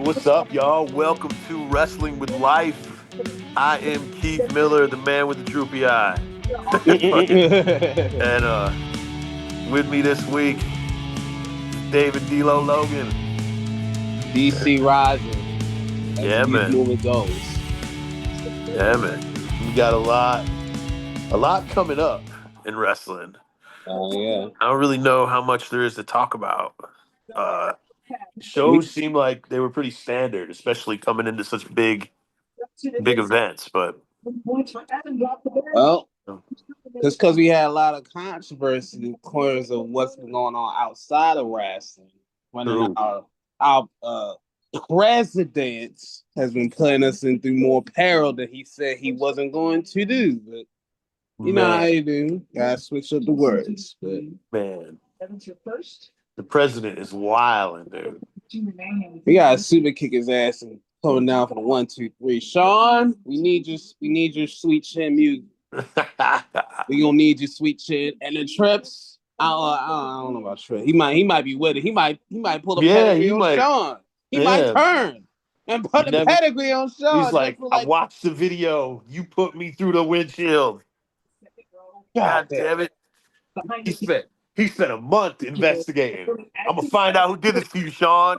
What's up, y'all? Welcome to Wrestling with Life. I am Keith Miller, the man with the droopy eye. Fucking and with me this week is David D'Lo Logan. DC Rising, as Yeah, man. usual it goes. Yeah, man. We got a lot coming up in wrestling. Oh yeah. I don't really know how much there is to talk about. Uh, We, shows seem like they were pretty standard, especially coming into such big events. But well, just because we had a lot of controversy in terms of what's been going on outside of wrestling. When true, our president has been putting us in through more peril than he said he wasn't going to do. But you know how man, you do. Gotta switch up the words. But man. The president is wilding, dude. we gotta super kick his ass and coming down for the 1, 2, 3. Sean, we need your sweet chin music. We gonna need your sweet chin and the trips. I don't know about Trip. He might be with it. He might pull the Yeah, pedigree he on might. Sean. He might Yeah, turn and he put the never. pedigree on He's Sean just like, for I like, watched the video. You put me through the windshield. God God damn. damn it. He spent he spent a month investigating. I'm gonna find out who did this to you, Sean.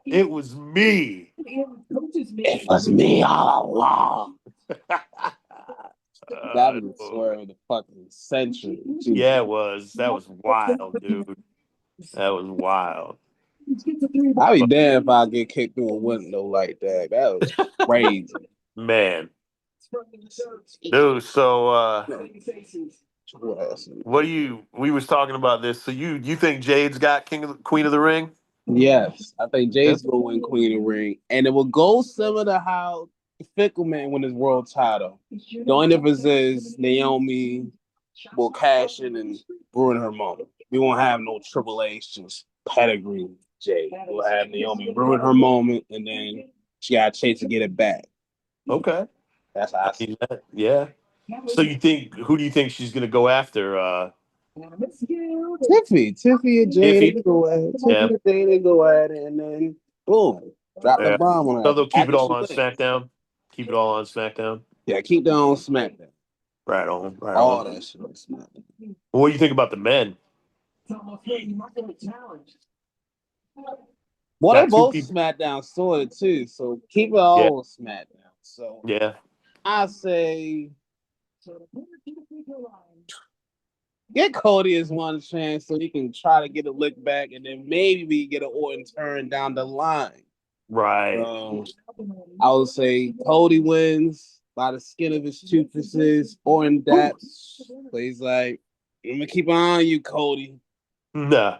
It was me. It was me all along. That was the Lord. swear of the fucking century. Yeah, Jesus. it was. That was wild, dude. That was wild. I'd be damned if I get kicked through a window like that. That was crazy. Man. Dude, so What what do you we was talking about this. So you think Jade's got Queen of the Ring? Yes, I think Yeah. Jay's gonna win Queen of the Ring, and it will go similar to how Fickleman won his world title. The only difference is Naomi will cash in and ruin her moment. We won't have no Triple H just pedigree Jay. We'll have Naomi ruin her moment, and then she got to chase to get it back. Okay. That's how I see mean, yeah. So you think who do you think she's gonna go after? it. Tiffy and Jay, they Iffy? can go at it. Yeah. Tiffy and Jay, they go at it, and then boom, drop the Yeah. bomb on So her they'll keep it after all she on wins. SmackDown. Keep it all on SmackDown. Yeah, keep them on SmackDown. Right on. Right All on. that shit on SmackDown. What do you think about the men? Well, they Got two both people. SmackDown sorted too, so keep it Yeah. all on SmackDown. So Yeah. I say get Cody as one chance so he can try to get a lick back, and then maybe we get an Orton turn down the line. Right. So I would say Cody wins by the skin of his toothpieces. Orton daps. So he's like, I'm gonna keep an eye on you, Cody. Nah.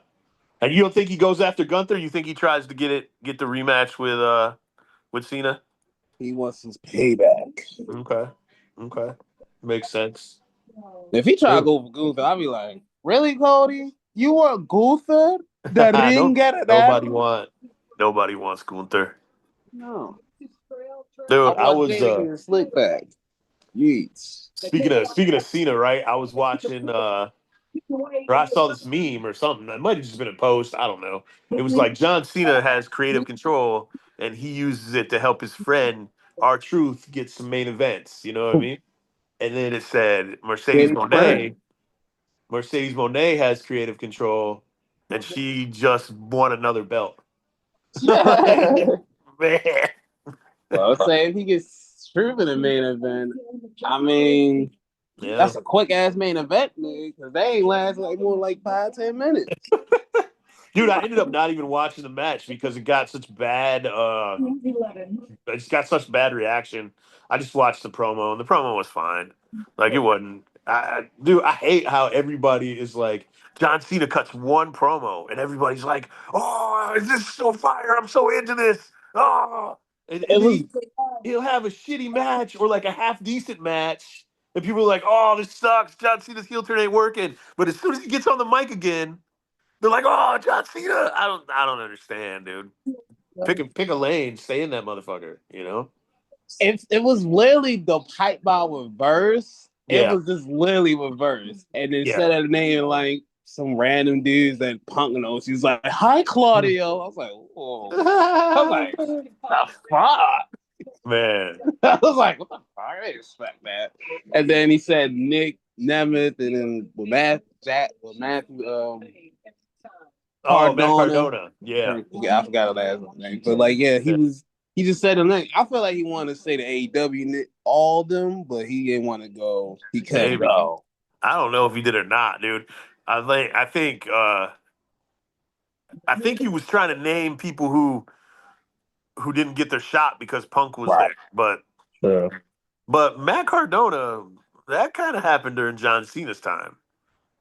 And you don't think he goes after Gunther? You think he tries to get the rematch with Cena? He wants his payback. Okay. Okay. Makes sense. If he try to Dude. go for Gunther, I'd be like, really, Cody? You want Gunther? The ring no, getter that? nobody want nobody wants Gunther. No. I Dude, I want was Jay to get his slick back. Yeets. speaking of Cena, right? I was watching or I saw this meme or something. It might have just been a post. I don't know. It was like John Cena has creative control and he uses it to help his friend R Truth get some main events. You know what I mean? And then it said Get his friend. Mercedes Monet has creative control and she just won another belt. Man. Well, let's say if he gets Truth in the main event, I mean, Yeah. that's a quick ass main event, nigga, because they ain't last like more like 5, 10 minutes. Dude, I ended up not even watching the match because it just got such bad reaction. I just watched the promo and the promo was fine. Like it wasn't dude, I hate how everybody is like John Cena cuts one promo and everybody's like, "Oh, is this so fire? I'm so into this." Oh, and It then was he'll have a shitty match or like a half decent match and people are like, "Oh, this sucks. John Cena's heel turn ain't working." But as soon as he gets on the mic again, they're like, "Oh, John Cena." I don't understand, dude. Pick a lane, stay in that motherfucker, you know? it was literally the pipe bomb with verse. It Yeah. was just literally with verse. And Yeah. instead of the name like some random dudes that Punk knows. He's like, "Hi, Claudio." I was like, "Whoa!" I'm like, "The fuck." Man. I was like, "What the fuck?" I didn't expect that. And then he said Nick Nemeth, and then with Matthew Oh, Matt Cardona. Cardona. Yeah. I forgot the last name, but like, yeah, he was. He just said the name. I feel like he wanted to say the AEW all of them, but he didn't want to go. He couldn't Maybe. go. I don't know if he did or not, dude. I think he was trying to name people who didn't get their shot because Punk was Right. there. But Sure. Matt Cardona, that kind of happened during John Cena's time.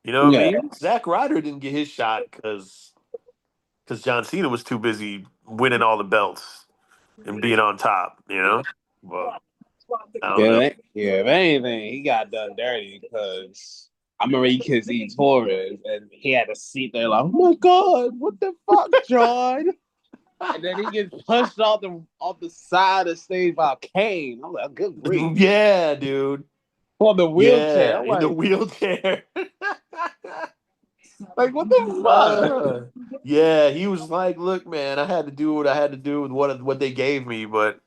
You know what I Yeah. mean? Zack Ryder didn't get his shot because John Cena was too busy winning all the belts and being on top. You know, but I don't know. Yeah, if anything, he got done dirty because I remember he kissed E. Torres and he had to sit there like, "Oh my God, what the fuck, John?" And then he gets pushed off the side of the stage by Kane. I'm like, "Good grief." Yeah, dude. On the wheelchair. Yeah, I'm in the like, wheelchair. what the fuck? Yeah, he was like, "Look, man, I had to do what I had to do with what they gave me." But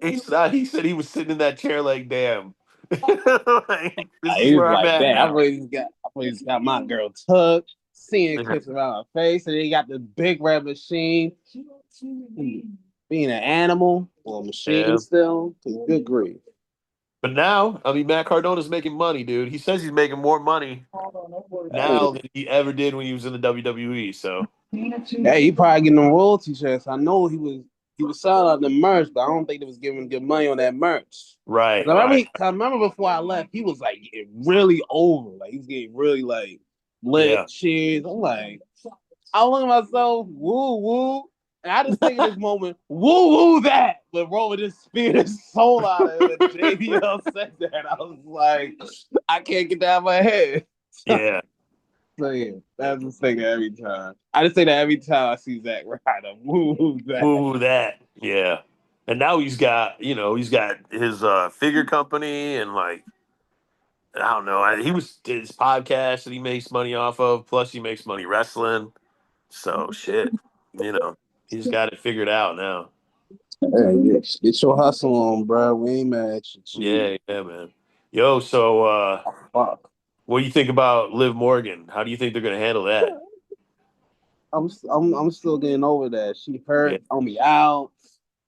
he said he was sitting in that chair like, "Damn, like, this is He was where I'm like, at "Damn, now." I always got my girl tucked, seeing kiss around her face, and then he got the big red machine. Being an animal or a machine Yeah, still, good grief. but now, I mean, Matt Cardona's making money, dude. He says he's making more money now than he ever did when he was in the WWE. So, Hey, he probably getting them royalty checks. I know he was selling out the merch, but I don't think they was giving good money on that merch. right, I remember before I left, he was like getting really over. Like he was getting really like lit yeah. cheers. I'm like, I look at myself, woo woo. And I just think in this moment, woo woo that. But Roman just speared his soul out of it. And JBL said that. I was like, I can't get that out of my head. Yeah. So yeah, that's the thing every time. I just say that every time I see Zack Ryder. Woo woo that. Woo that. Yeah. And now he's got his figure company and like I don't know. He was his podcast that he makes money off of. Plus, he makes money wrestling. So shit, he's got it figured out now. Hey, get your hustle on, bro. We ain't mad at you. Yeah, yeah, man. Yo, so Fuck. what do you think about Liv Morgan? How do you think they're gonna handle that? I'm still getting over that. She Yeah, hurt on me out.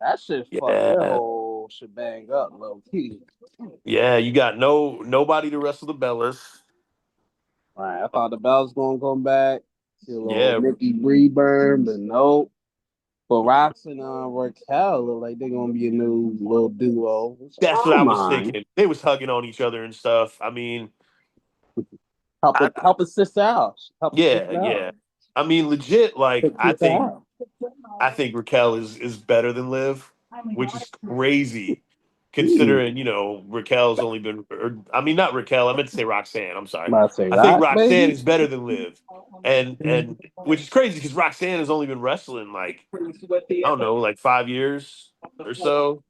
That shit fucked their yeah, whole shebang up, low key. yeah. You got nobody to wrestle the Bellas. Right. I thought the Bells gonna come back. See a little Yeah, Nikki Reburn, but nope. But Rox and Raquel look like they're gonna be a new little duo. that's I what I don't was mind. thinking. They was hugging on each other and stuff. I mean, I, Help a sister out. Help a yeah, sister out. yeah. I mean, legit. Like, Help a sister out. I think Raquel is better than Liv, which is crazy Ooh. considering Raquel's only been. I mean, not Raquel. I meant to say Roxanne. I'm sorry. Might say I think Rox, Roxanne baby. is better than Liv, and which is crazy because Roxanne has only been wrestling like I don't know, like 5 years or so,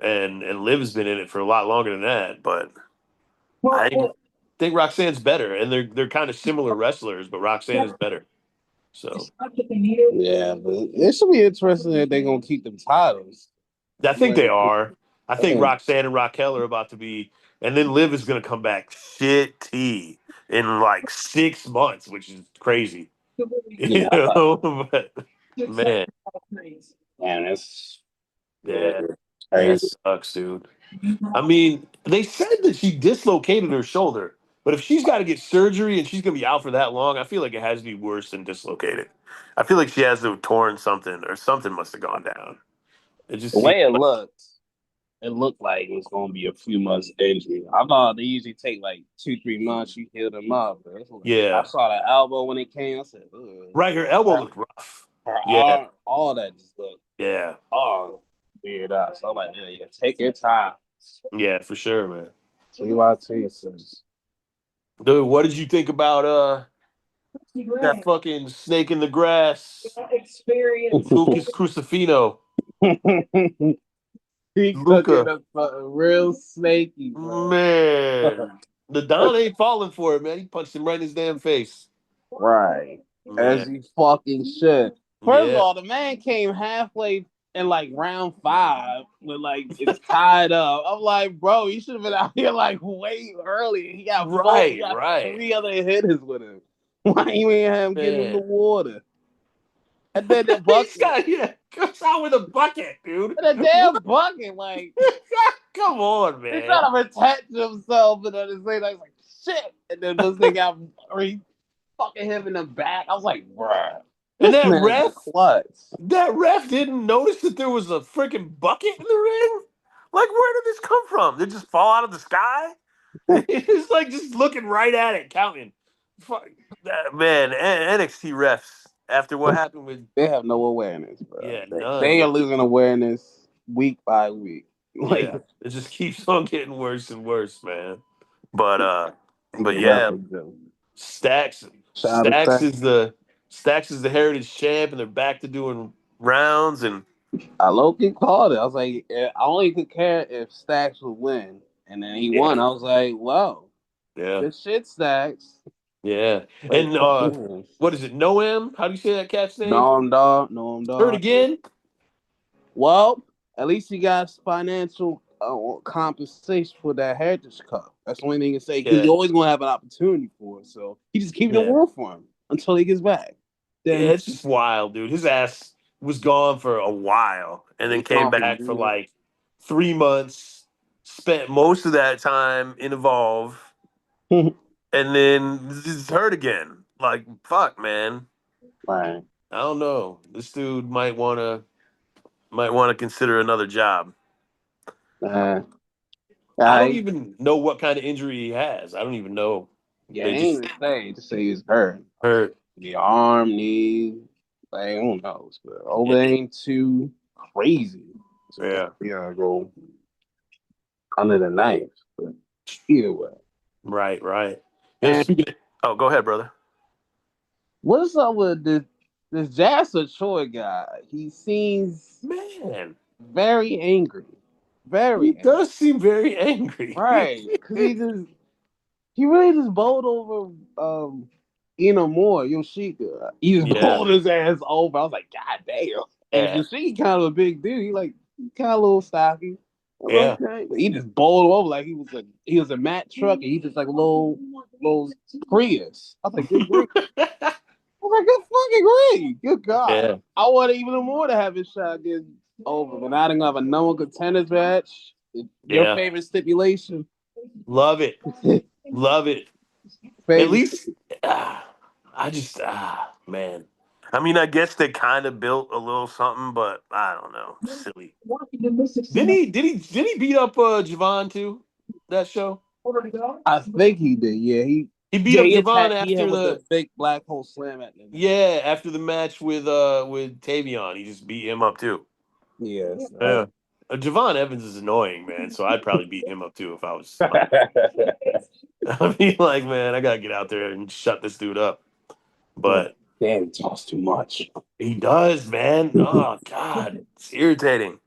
and Liv has been in it for a lot longer than that. But I think Roxanne's better, and they're kind of similar wrestlers, but Roxanne is better. So Yeah, but it should be interesting if they're gonna keep them titles. I think Like, they are. I think yeah. Roxanne and Raquel are about to be, and then Liv is going to come back shitty in like 6 months, which is crazy. Yeah, I thought, But man, man, it's yeah, that crazy. sucks, dude. I mean, they said that she dislocated her shoulder, but if she's got to get surgery and she's going to be out for that long, I feel like it has to be worse than dislocated. I feel like she has to have torn something or something must have gone down. It just The seems way like, it looked like it was gonna be a few months injury. I thought they usually take like 2-3 months. You heal them up. But I yeah, saw the elbow when it came. I said, ugh. right. Her elbow looked rough. Her Yeah, arm, all that just looked yeah. weird out. So I'm like, yeah, take your time. Yeah, for sure, man. See what I tell you, sis. Dude, what did you think about that fucking snake in the grass, Lucas Crucifino, He cooking Luca? a real snaky, bro. Man, The Don ain't falling for it, man. He punched him right in his damn face. Right. As Man. he fucking should. First of Yeah. all, the man came halfway in like round 5 with like it's tied up. I'm like, bro, you should have been out here like way earlier. He got he Right, got right. 3 other hitters with him. Why you ain't have him get in the Man. water? And then the He's bucket. got comes out with a bucket, dude. And the damn bucket, like Come on, he's man. trying to protect himself, and then it's like shit. And then this thing got fucking him in the back. I was like, bruh, And this man's clutch. that ref didn't notice that there was a freaking bucket in the ring. Like, where did this come from? Did it just fall out of the sky? It's like just looking right at it, counting. Fuck, man, NXT refs after what happened with They have no awareness, bro. none, They are man. losing awareness week by week. Like Yeah, it just keeps on getting worse and worse, man. But they yeah, definitely do. Stacks Shout out to Stacks Stacks. is the heritage champ, and they're back to doing rounds. And I low-key called it. I was like, I only could care if Stacks would win. And then he won. yeah, I was like, wow, yeah, good shit, Stacks. yeah. Like, And fucking what is it? Noam? How do you say that cat's name? no, I'm dog. No, I'm Hurt dog. again? Well, at least he got financial compensation for that Heritage Cup. That's the only thing to say. Because Yeah, he's always going to have an opportunity for it. So he just keeping it yeah, warm for him until he gets back. yeah. Then It's just wild, dude. His ass was gone for a while, and then he's came gone for back for years. like 3 months. Spent most of that time in Evolve, and then just hurt again. Like, fuck, man. Right. I don't know. This dude might want to consider another job. Uh, I don't I even know what kind of injury he has. I don't even know. yeah, he They ain't just even say to say he's hurt. hurt. The arm, knee, like, who knows? But over Yeah, ain't too crazy. So yeah. yeah, go under the knife. But either way. Right, right. Yeah. And Speaking. Oh, go ahead, brother. what's up with this Jasper Choi guy? He seems Man, very angry. he Very angry. does seem very angry. Right. Cause he really just bowled over Eno Moore, Yoshika. He just Yeah, bowled his ass over. I was like, God damn. And yeah, Yoshika kind of a big dude. He kind of a little stocky. I was yeah. like, okay. But he just bowled over like he was a Matt truck and he just like a little Prius. I was like, good grief. I was like, good fucking grief. Good God. Yeah, I wanted even more to have his shot get over. But now they're gonna have a no one contenders match. Your yeah. favorite stipulation. Love it, love it. At Favorite. least, I just, man. I mean, I guess they kind of built a little something, but I don't know. Silly. Did he beat up Javon too? That show? I think he did. Yeah, He beat up he Javon attacked. He had after with the the big black hole slam at the end. after the match with Tavion. He just beat him up too. Yes. Yeah. Javon Evans is annoying, man. So I'd probably beat him up too if I was. I mean, like, man, I gotta get out there and shut this dude up. But Damn, he talks too much. he does, man. Oh God, it's irritating.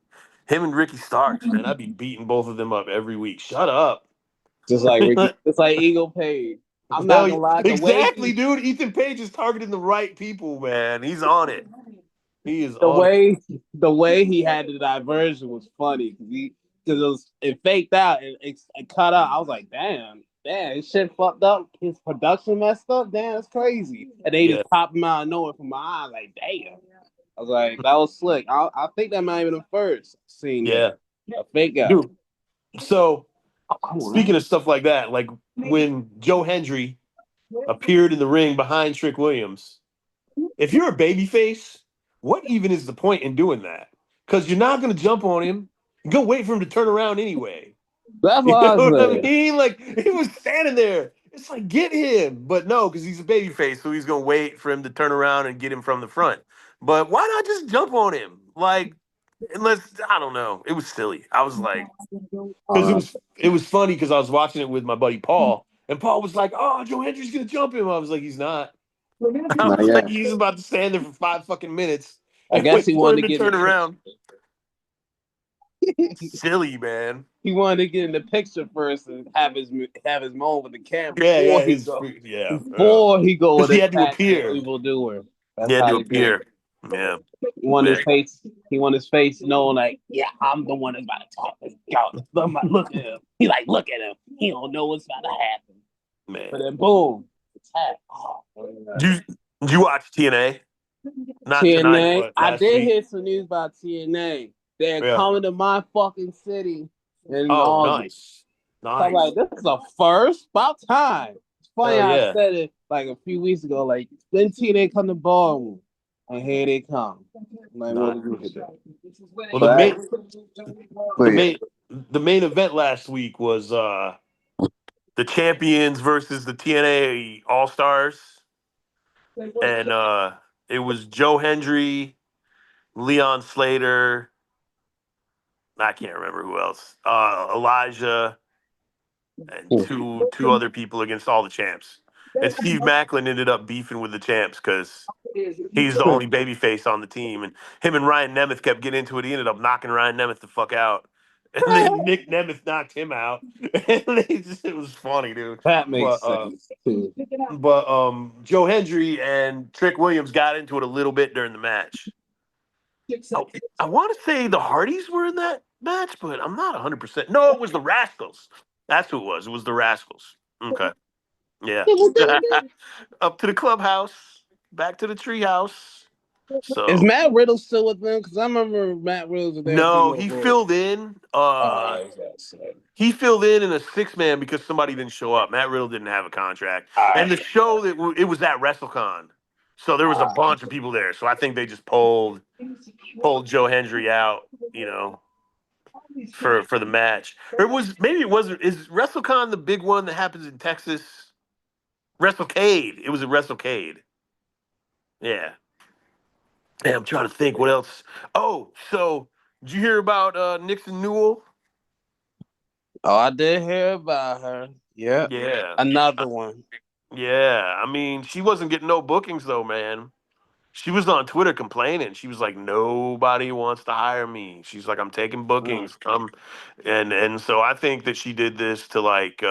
Him and Ricky Starks, man. I'd be beating both of them up every week. Shut up. Just like Ricky, just like Eagle Page. I'm not gonna lie. Exactly, dude. Ethan Page is targeting the right people, man. He's on it. He is The on it. way the way he had the diversion was funny because it faked out and it cut out. I was like, damn, his shit fucked up. His production messed up. Damn, that's crazy. And they Yeah. just popped him out of nowhere from my eyes. Like, damn. I was like, that was slick. I think that might have been the first scene. Yeah. A fake out. Dude. So Oh, speaking of stuff like that, like when Joe Hendry appeared in the ring behind Trick Williams, if you're a babyface, what even is the point in doing that? Because you're not going to jump on him. You're going to wait for him to turn around anyway. That's You what I know what I was saying. mean? Like, he was standing there. It's like, get him. But no, because he's a babyface, so he's going to wait for him to turn around and get him from the front. But why not just jump on him? Like, unless, I don't know. It was silly. I was like, because it was funny because I was watching it with my buddy Paul, and Paul was like, "Oh, Joe Hendry's gonna jump him." I was like, "He's not." I was like, "He's about to stand there for 5 fucking minutes I and guess wait he for wanted him to to get turn around." Silly, man. He wanted to get in the picture first and have his moment with the camera Yeah, yeah. before he go Because and he had to attack the appear. evildoer. That's He had how to he did it. appear. Yeah. He want his Man. face. He want his face known like, yeah, I'm the one that's about to talk this God. Look at him. He like, look at him. He don't know what's about to happen. Man. But then boom, attack. Oh, Did you watch TNA? Not tonight, TNA. but I last did week. hear some news about TNA. They're Yeah. coming to my fucking city in Oh, August. nice. So I'm like, this is a first. About time. It's funny Hell how yeah. I said it like a few weeks ago. Like, then TNA come to Ballroom. And here they come. I'm like, what do you do? Well, But the main event last week was the champions versus the TNA All Stars, and it was Joe Hendry, Leon Slater. I can't remember who else. Elijah and two other people against all the champs. And Steve Macklin ended up beefing with the champs because he's the only babyface on the team, and him and Ryan Nemeth kept getting into it. He ended up knocking Ryan Nemeth the fuck out, and then Nick Nemeth knocked him out. And it was funny, dude. that makes But sense too. Joe Hendry and Trick Williams got into it a little bit during the match. I want to say the Hardys were in that match, but I'm not 100%. No, it was the Rascals. That's who it was. It was the Rascals. Okay. Yeah. Up to the clubhouse, back to the treehouse. Is So Matt Riddle still with them? Because I remember Matt Riddle was there. no, he filled in. He filled in a 6-man because somebody didn't show up. Matt Riddle didn't have a contract, and the show it was at WrestleCon, so there was a bunch of people there. So I think they just pulled Joe Hendry out, you know, for the match. Or it wasn't. Is WrestleCon the big one that happens in Texas? WrestleCade. It was at WrestleCade. Yeah. Yeah, I'm trying to think what else. Oh, so did you hear about Nixon Newell? Oh, I did hear about her. Yeah. Yeah. Another one. Yeah. I mean, she wasn't getting no bookings though, man. She was on Twitter complaining. She was like, nobody wants to hire me. She's like, I'm taking bookings. And so I think that she did this to like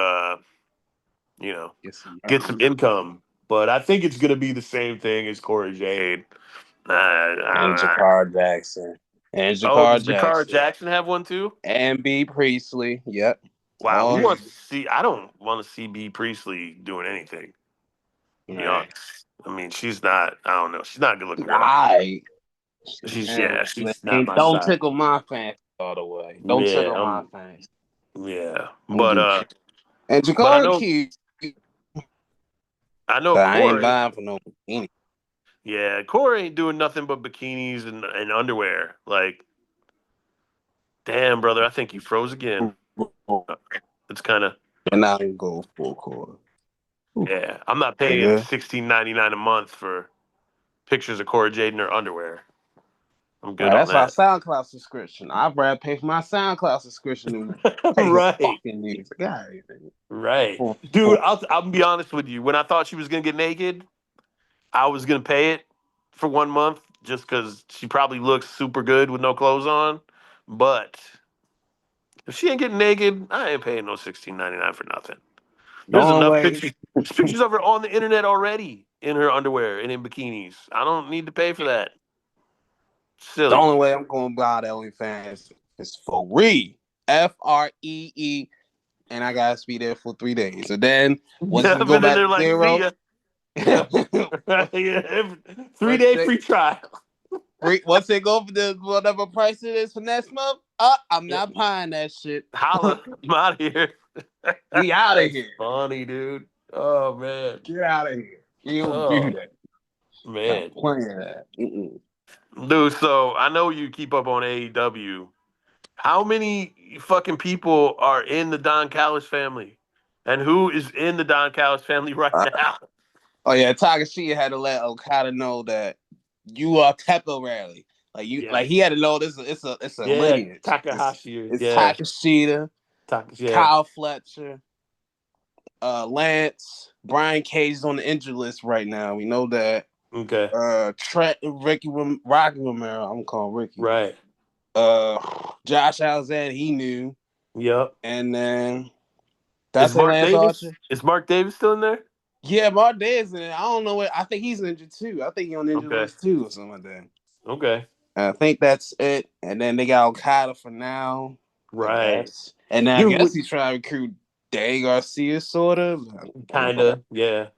get some income. But I think it's gonna be the same thing as Corey Jade. And Jakar Jackson. And Oh, Jakar does Jakara Jackson. Jackson have one too? And B. Priestley. Yep. Wow, who wants to see? I don't want to see B. Priestley doing anything. To be honest, I mean, she's not. I don't know. She's not a good looking girl. She's not my Don't style. tickle my fans all the way. Don't tickle my fans. Yeah, and but Jakar cute. I know But I ain't Corey. buying for no bikini. Yeah, Corey ain't doing nothing but bikinis and underwear. Like, damn, brother, I think you froze again. It's kind of. And I can go full core. Yeah, I'm not paying $16.99 a month for pictures of Corey Jade in her underwear. I'm good on that's that. my SoundCloud subscription. I'd rather pay for my SoundCloud subscription than right. fucking music. Right. Dude, I'll be honest with you. When I thought she was gonna get naked, I was gonna pay it for 1 month just because she probably looks super good with no clothes on. But if she ain't getting naked, I ain't paying no $16.99 for nothing. There's enough pictures of her on the internet already in her underwear and in bikinis. I don't need to pay for that. Silly. The only way I'm going to buy the OnlyFans is for free. FREE. And I got to be there for 3 days. So then, once you go back to zero. Yeah. 3-day free trial. Once they go for the whatever price it is for next month, I'm not buying that shit. Holla. I'm out of here. We out of here. Funny, dude. Oh, man. Get out of here. You don't do that. Man. Stop playing that. Dude, so I know you keep up on AEW. How many fucking people are in the Don Callis family? And who is in the Don Callis family right now? Oh, yeah. Takashita had to let Okada know that you are temporary. Like he had to know this. It's a lineage. Takahashi. It's Takashita, Kyle Fletcher, Lance, Brian Cage is on the injured list right now. We know that. Okay. Trent and Rocky Romero. I'm calling Ricky. Right. Josh Alexander, he knew, Yep. and then Is that's it, Mark Lance Davis? Archer. Is Mark Davis still in there? Yeah, Mark Davis, and I don't know what. I think he's injured too. I think he's on the injured Okay. list too, or something like that. Okay. I think that's it. And then they got Okada for now, I Right. guess. And then I Dude, guess he's trying to recruit Dave Garcia, sort of. kinda. Yeah.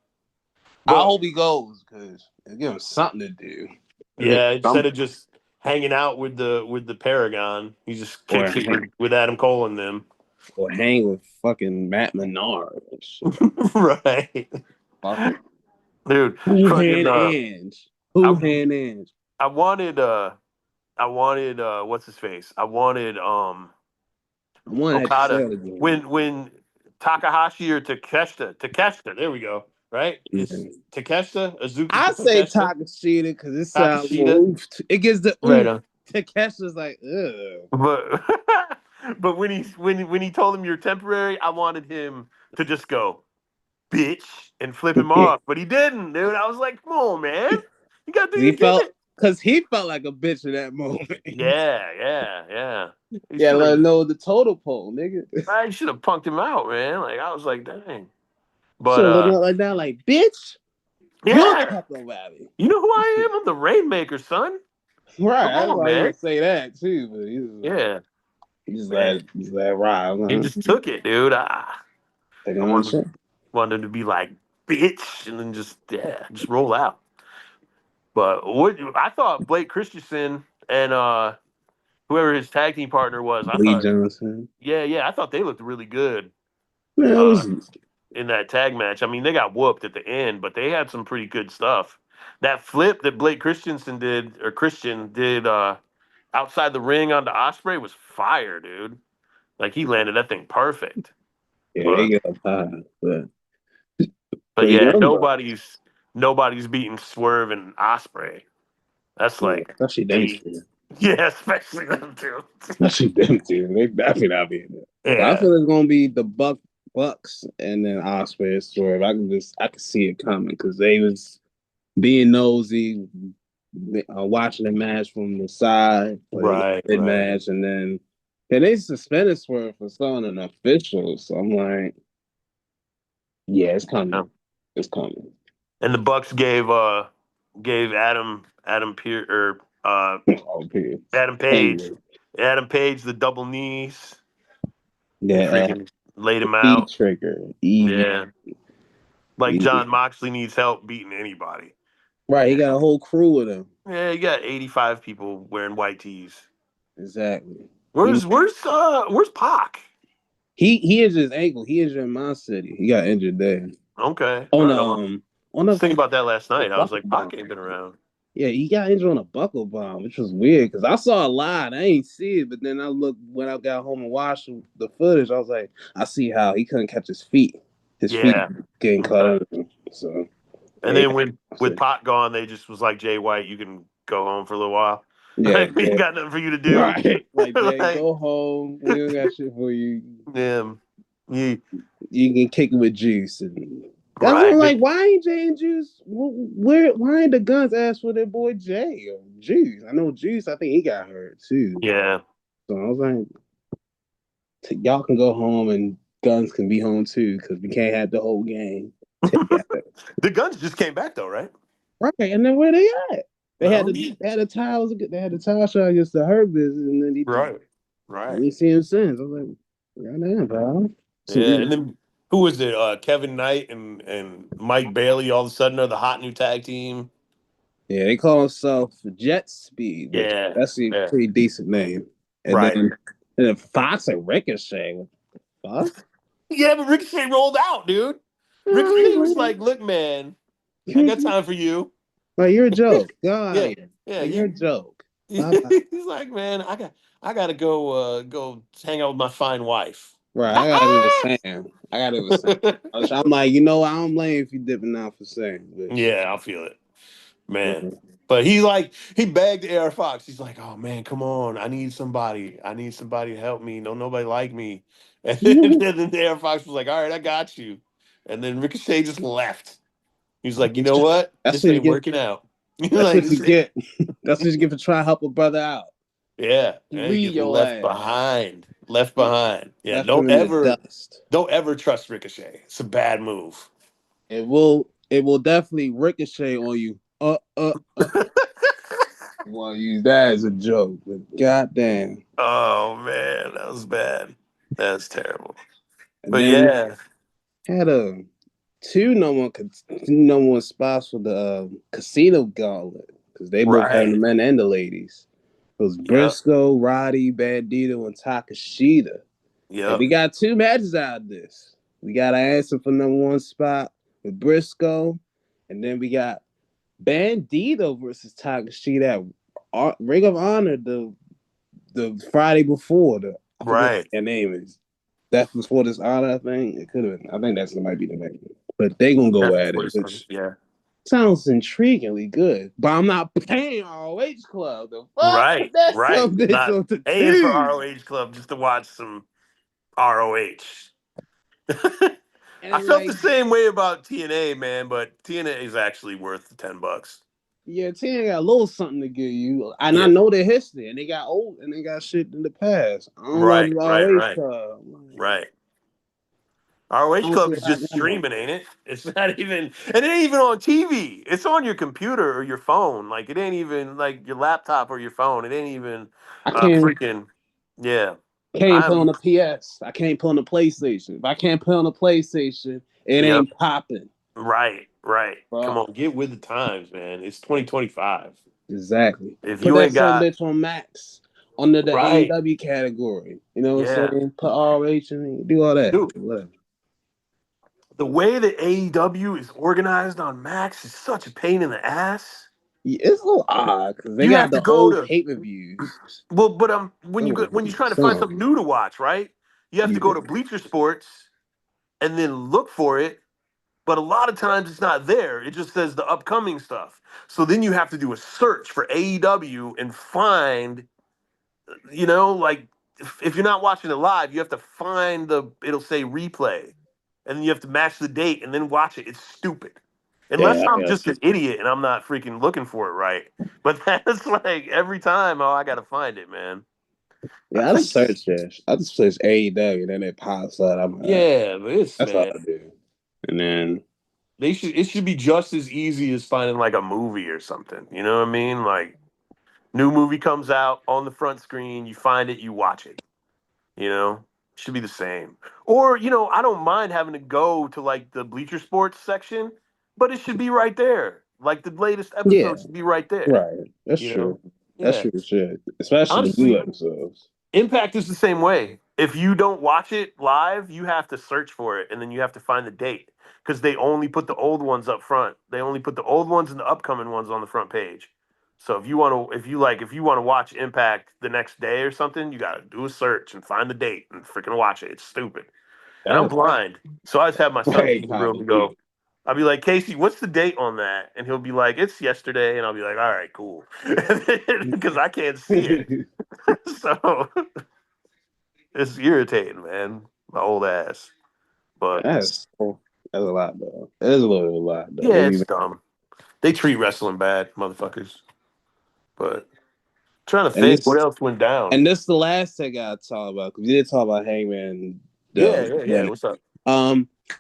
I But hope he goes because it gives him something to do. yeah, instead of just hanging out with the Paragon, he just Or kicks it with Adam Cole and them. or hang with fucking Matt Menard and shit. Right. Fuck it. Dude, Who fucking hand Ange? Who I hand Ange? I wanted what's his face? I wanted I want to have to say Okada it again. when Takahashi or Takeshita, there we go. Right? It's Takeshita, Azuki I say Takeshita, Takashita because it sounds more Takashita. oomph. It gives the Right oomph. on. Takesha's like, ugh. But but when he told him you're temporary, I wanted him to just go, bitch, and flip him off. But he didn't, dude. I was like, come on, man. You gotta do he your felt gimmick. because he felt like a bitch in that moment. Yeah. He Yeah, should let have him know the total pole, nigga. I should have punked him out, man. Like I was like, dang. But So let him out like that, like, bitch, you're yeah. Pepper Valley. You know who I am? I'm the Rainmaker, son. Right, Come that's on, why he man. would say that too, but Yeah, man. he's like, right, He just took it, dude. take I him on wanted shit. wanted him to be like, bitch, and then just roll out. But what I thought Blake Christensen and whoever his tag team partner was, I Lee thought, Johnson. yeah, I thought they looked really good Man, it uh, was in that tag match. I mean, they got whooped at the end, but they had some pretty good stuff. That flip that Blake Christensen did, or Christian did, outside the ring onto Osprey was fire, dude. Like he landed that thing perfect. yeah, they But get up high, but yeah, remember, nobody's beating Swerve and Osprey. That's yeah, like especially them eight. two. Yeah, especially them two. Especially them two. They definitely not being there. But I Yeah. feel it's gonna be the Bucks and then Osprey and Swerve. I can see it coming because they was being nosy, watching the match from the side, mid Right. match, and then they suspended Swerve for something unofficial. So I'm like, yeah, it's Yeah. coming. It's coming. And the Bucks gave Adam Pierce or Oh, period. Adam Page Anyway, Adam Page the double knees. He yeah, freaking laid him E out. trigger, EV. Yeah. Like John Moxley needs help beating anybody. Right, he Yeah. got a whole crew with him. Yeah, you got 85 people wearing white tees. Exactly. Where's Pac? He injured his ankle. He injured in my city. He got injured there. Okay. On Right the on. I on was the, thinking about that last the night. I was buckle like, bomb. Pac ain't been around. Yeah, he got injured on a buckle bomb, which was weird because I saw a lot. I ain't see it, but then I looked when I got home and watched the footage. I was like, I see how he couldn't catch his feet. His feet Yeah. getting caught Okay. up. So And yeah, then with Pot gone, they just was like, Jay White, you can go home for a little while. yeah, Like we ain't got nothing for you to do. right. Like, Jay, Like, go home. We don't got shit for you. yeah, you You can kick it with Juice. And that's what I'm right. like. Why ain't Jay and Juice? Why ain't the Guns ask for their boy Jay or Juice? I know Juice. I think he got hurt too. Yeah. So I was like, y'all can go home and Guns can be home too because we can't have the whole game together. The Guns just came back though, right? Right, and then where they at? They had No. the tile. They had the tile shot against the Hurt Business, and then Right. I Right. didn't see him since. I was like, goddamn, bro. So, Yeah. And then who was it? Kevin Knight and Mike Bailey all of a sudden are the hot new tag team. yeah, they call themselves Jet Speed, which Yeah. that's a Yeah. pretty decent name. And Right. then Fox and Ricochet. What the fuck? Yeah, but Ricochet rolled out, dude. Ricochet was like, look, man, I got time for you. Like, you're a joke. Go out of Yeah. here. Yeah. Like, you're a joke. Bye-bye. He's like, man, I gotta go hang out with my fine wife. Right, I gotta do the same. I gotta do the same. I'm like, I don't blame you if you dipping out for saying. But Yeah, I feel it, man. mhm. But he begged Air Fox. He's like, oh man, come on, I need somebody. I need somebody to help me. No, nobody like me. And then Air Fox was like, all right, I got you. And then Ricochet just left. He's like, you know what? That's This what you ain't get. working out. That's Like, what you get. That's what you get for trying to help a brother out. Yeah, yeah, Leave get your left ass. behind. Left behind. Yeah, Left him in the dust. don't ever trust Ricochet. It's a bad move. It will definitely ricochet on you. Want to use that as a joke, but goddamn. Oh man, that was bad. That's terrible. And But then we yeah, had two number one spots for the casino gauntlet because they both had the right. men and the ladies. It was Yep. Briscoe, Roddy, Bandito, and Takashita. And Yep. we got two matches out of this. We got an answer for number one spot with Briscoe, and then we got Bandito versus Takashita at Ring of Honor the Friday before. I forget what Right. their name is. Death Before Dishonor, I think. It could have been. I think that might be the name. But they gonna go That's at what it, it's on. which Yeah. sounds intriguingly good. But I'm not paying ROH Club. The fuck? Right. That's Right. something Not on the paying for tube. ROH Club just to watch some ROH. I And felt the like, same way about TNA, man, but TNA is actually worth the $10. yeah, TN got a little something to give you. And I Yeah. know their history, and they got old and they got shit in the past. I don't know if Right. it's Right. ROH Right. Club. Right. I ROH don't see Club it is just happening. streaming, ain't it? It's not even, and it ain't even on TV. It's on your computer or your phone. Like it ain't even like your laptop or your phone. It ain't even I can't freaking, yeah. can't put on I'm, the PS. I can't put on the PlayStation. If I can't put on the PlayStation, it yep. ain't popping. Right, right. Come Bro. on, get with the times, man. It's 2025. Exactly. If Put you that ain't some got bitch on Max under the right, AEW category. You know what I'm yeah, saying? Put RH and do all that. dude. Whatever. The way that AEW is organized on Max is such a pain in the ass. Yeah, it's a little odd because they You got have to the go old to pay-per-views. well, but when you go, when you're trying to find Some. something new to watch, right? You have to go Yeah. to Bleacher Sports and then look for it. But a lot of times it's not there. It just says the upcoming stuff. So then you have to do a search for AEW and find, like if you're not watching it live, you have to find it'll say replay. And then you have to match the date and then watch it. It's stupid. Unless Yeah, I I'm got just you. an idiot and I'm not freaking looking for it right. But that's like every time, oh, I gotta find it, man. I Yeah, I just just search that. I just search AEW and then it pops up. I'm like, yeah, but it's that's all man. I do. And then It should be just as easy as finding like a movie or something. You know what I mean? Like new movie comes out on the front screen, you find it, you watch it. You know, should be the same. Or I don't mind having to go to like the Bleacher Sports section, but it should be right there. Like the latest yeah, episode should be right there. right. That's You true. know, That's yeah. true shit. Especially the new Honestly, episodes. Impact is the same way. If you don't watch it live, you have to search for it and then you have to find the date because they only put the old ones up front. They only put the old ones and the upcoming ones on the front page. So if you want to watch Impact the next day or something, you got to do a search and find the date and freaking watch it. It's stupid. And I'm That's blind. So I just have my son way in the room and go, complicated. I'll be like, Casey, what's the date on that? And he'll be like, it's yesterday. And I'll be like, all right, cool. Because I can't see it. So it's irritating, man. My old ass. But that's that's a lot though. It is a little bit of a lot though. yeah, They be it's dumb. They treat wrestling bad, motherfuckers. But trying to and think what this else went down. and this is the last thing I talk about because we did talk about Hangman Yeah, the yeah, yeah. winning. What's up?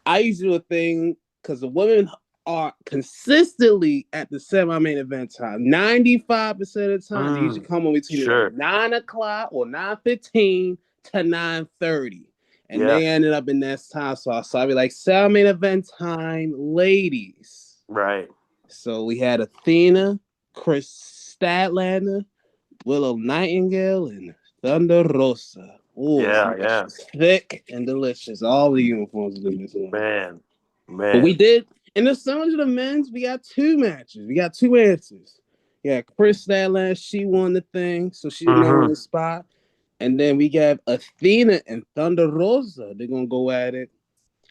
I used to do a thing because the women are consistently at the semi-main event time. 95% of the time, they usually come on between like Sure. 9 o'clock or 9:15 to 9:30. And Yeah, they ended up in that time. So I'd be like, semi-main event time, ladies. right. So we had Athena, Chris Statlander, Willow Nightingale, and Thunder Rosa. Oh, Yeah, yeah. thick and delicious. All the uniforms in this one. Man. But we Man. did in the summons of the men's, we got two matches. We got two answers. Yeah, Chris Statlander, she won the thing, so she the number one spot. And then we got Athena and Thunder Rosa. They're gonna go at it.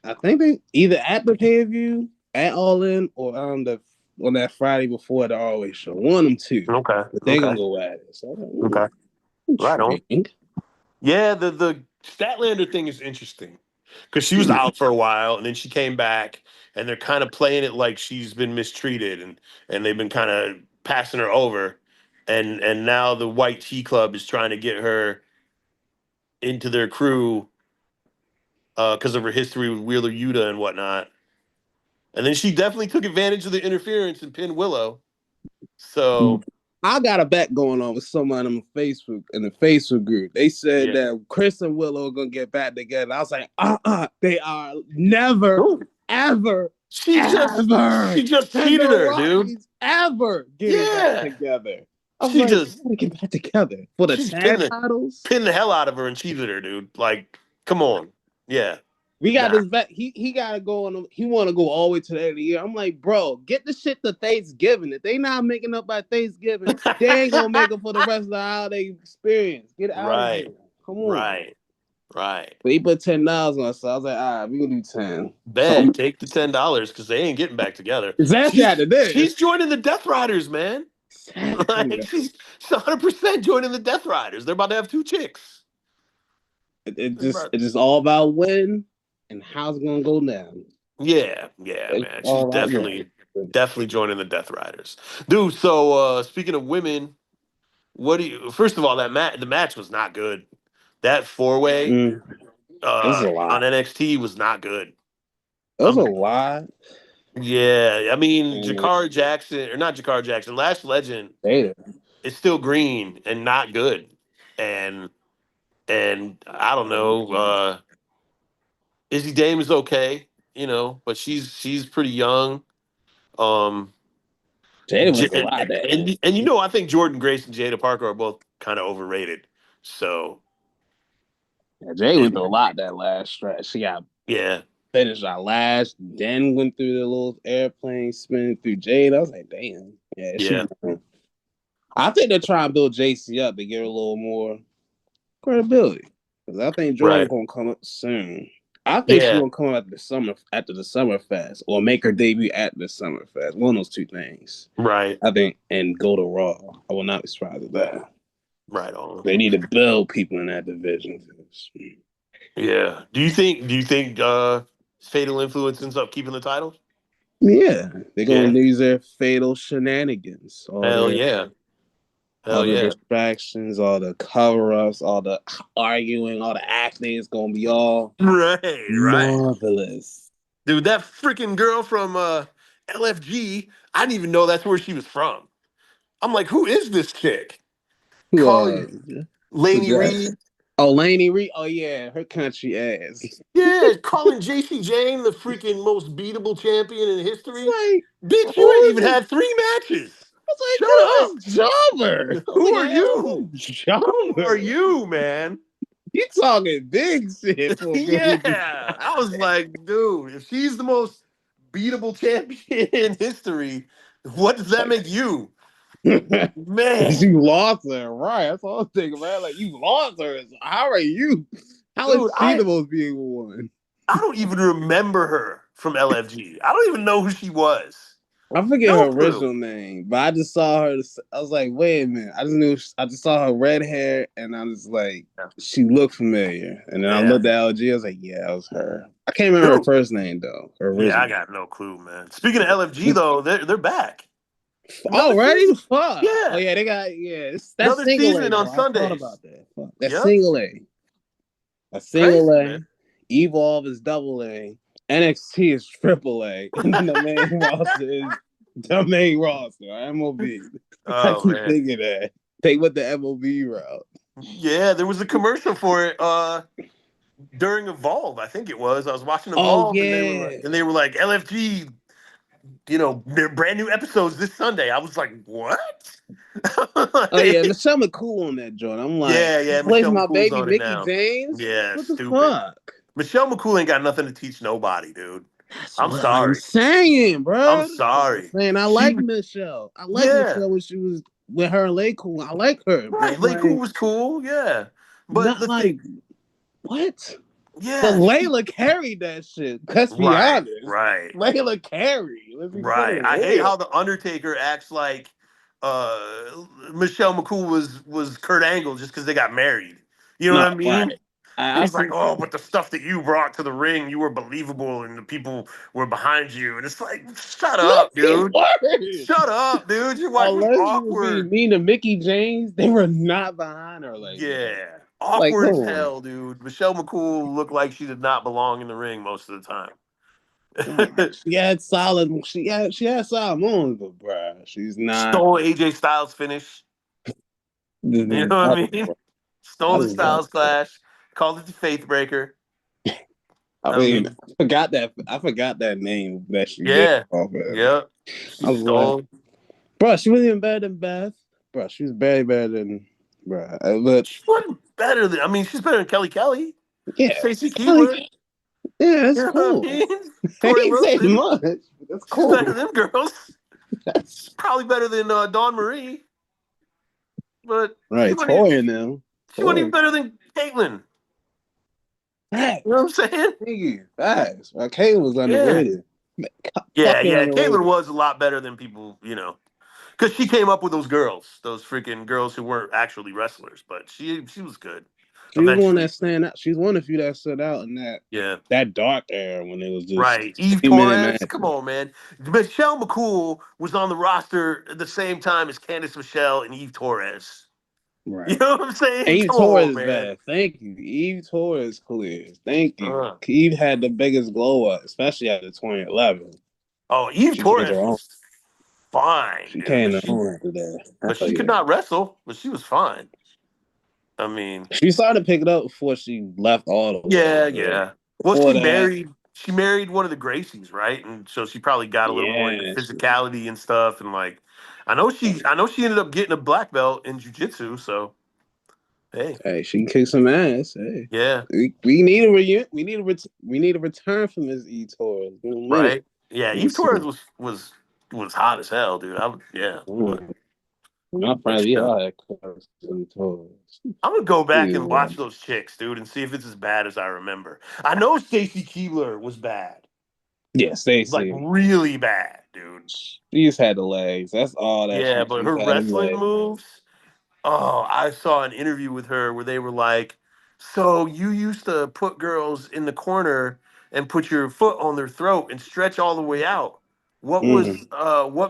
I think they either at the pay-per-view, at All In, or on that Friday before the ROH show. One of them two. Okay. But they're gonna Okay. go at it. So Okay. Right on. intriguing. Yeah, the Statlander thing is interesting because she was out for a while and then she came back and they're kind of playing it like she's been mistreated and they've been kind of passing her over. and now the White Tea Club is trying to get her into their crew because of her history with Wheeler Yuta and whatnot. And then she definitely took advantage of the interference and pinned Willow. So I got a bet going on with someone on Facebook in the Facebook group. They said that Chris and Willow are gonna get back together. I was like, they are never, ever, she just cheated her, dude. Ever getting back together. I was gotta get back together for the tag titles. Pinned the hell out of her and cheated her, dude. Like, come on. Yeah. We got this bet. He gotta go on. He want to go all the way to the end of the year. I'm like, bro, get the shit to Thanksgiving. If they not making up by Thanksgiving, they ain't gonna make it for the rest of the holiday experience. Get out of here. Come on. Right. But he put $10 on us. So I was like, all right, we gonna do 10. Bet, take the $10 because they ain't getting back together. She's joining the Death Riders, man. Like, she's 100% joining the Death Riders. They're about to have 2 chicks. It's just all about when and how's it gonna go down. Yeah, man. She's definitely joining the Death Riders, dude. So speaking of women, first of all, the match was not good. That 4-way on NXT was not good. It was a lot. Yeah, I mean, Jakara Jackson, Lash Legend is still green and not good, and I don't know. Izzy Dame is okay, but she's pretty young. Jada was a lot and I think Jordynne Grace and Jada Parker are both kind of overrated. So Jada went through a lot that last stretch. She got finished our last, then went through the little airplane spinning through Jada. I was like, damn. Yeah. I think they're trying to build JC up to give her a little more credibility. Because I think Jordan's gonna come up soon. I think she's gonna come up after the Summer Fest, or make her debut at the Summer Fest. One of those 2 things. Right. I think, and go to Raw. I will not be surprised at that. Right on. They need to build people in that division. Yeah. Do you think Fatal Influence ends up keeping the title? Yeah. They're gonna use their fatal shenanigans. Hell yeah. All the distractions, all the cover-ups, all the arguing, all the acting is gonna be all marvelous. Dude, that freaking girl from LFG, I didn't even know that's where she was from. I'm like, who is this chick? Lainey Reed. Oh, Lainey Reed. Oh yeah, her country ass. Yeah, calling JC Jane the freaking most beatable champion in history. Bitch, you ain't even had 3 matches. Shut up, Jobber. Who are you? Who are you, man? You talking big shit. Yeah. I was like, dude, if she's the most beatable champion in history, what does that make you? Man. You lost her, right? That's all I'm thinking, man. Like, you lost her. How are you? How is she the most beatable one? I don't even remember her from LFG. I don't even know who she was. I forget her original name, but I just saw her. I was like, wait a minute. I just saw her red hair, and I was like, she looked familiar. And then I looked at LG. I was like, yeah, that was her. I can't remember her first name though. I got no clue, man. Speaking of LFG though, they're back. Already? Fuck. Yeah. Oh yeah, they got That's another season on Sunday. I thought about that. Fuck. That's single A. A single A. Evolve is double A. NXT is triple A, and then the main roster is the main roster. MOB. I keep thinking that they went the MOB route. Yeah, there was a commercial for it during Evolve. I think it was. I was watching Evolve, and they were like LFG. Brand new episodes this Sunday. I was like, what? Michelle McCool on that joint. I'm like, Michelle my McCool's baby on Mickey now. James. Yeah, what stupid. The fuck? Michelle McCool ain't got nothing to teach nobody, dude. I'm sorry. I'm saying, bro. I'm sorry. I like Michelle. I like Michelle when she was with her and LayCool. I like her. Right, LayCool was cool, yeah. But not like what? Yeah. But Layla carried that shit. Let's be honest. Right. Layla carried. Right. I hate how the Undertaker acts like Michelle McCool was Kurt Angle just because they got married. You know what I mean? Right. He's like, oh, but the stuff that you brought to the ring, you were believable, and the people were behind you. And it's like, shut up, dude. Shut up, dude. Your wife was Unless you were being awkward. mean to Mickey James, they were not behind her like that. Yeah, Like, awkward come as on. hell, dude. Michelle McCool looked like she did not belong in the ring most of the time. She had solid moments, but bruh, she's not. Stole AJ Styles finish. You know what I mean? Stole the Styles Clash. Called it the Faith Breaker. I mean, I forgot that name that she yeah, did. Yeah. She stole. Like, bro, she wasn't even better than Beth. Bro, she was very better than, bro. But she wasn't better than. I mean, she's better than Kelly. Yeah, Stacy Keibler. Yeah, that's you know cool. What I mean? I Tori ain't saying Wilson. much. That's cool. She's better than them girls. She's probably better than Dawn Marie. But right, Tori now. She wasn't even better than Caitlyn. Right. You know what I'm saying? Thank you. Facts. Caitlyn was underrated. Yeah. Caitlyn was a lot better than people, because she came up with those girls, those freaking girls who weren't actually wrestlers, but she was good. She was one that stand out. She's one of few that stood out in that dark era when it was just right. Eve Torres, come on, man. Michelle McCool was on the roster at the same time as Candice Michelle and Eve Torres. Right. You know what I'm saying? Eve Torres is bad. Thank you. Eve Torres clears. Thank you. Eve had the biggest glow up, especially after 2011. Oh, Eve Torres was fine. She came on after that. But she could not wrestle, but she was fine. I mean, she started picking up before she left all the way. Yeah. Well, she married one of the Gracies, right? And so she probably got a little more into physicality and stuff. And like, I know she ended up getting a black belt in jiu-jitsu. So, hey, she can kick some ass. Hey, yeah, we need a we need a return from this Eve Torres, right? Yeah, Eve Torres was hot as hell, dude. My friends, I'm gonna go back and watch those chicks, dude, and see if it's as bad as I remember. I know Stacy Keibler was bad. Yeah, Stacy, like really bad, dude. She just had the legs. That's all that. Yeah, but her wrestling moves. Oh, I saw an interview with her where they were like, "So you used to put girls in the corner and put your foot on their throat and stretch all the way out. What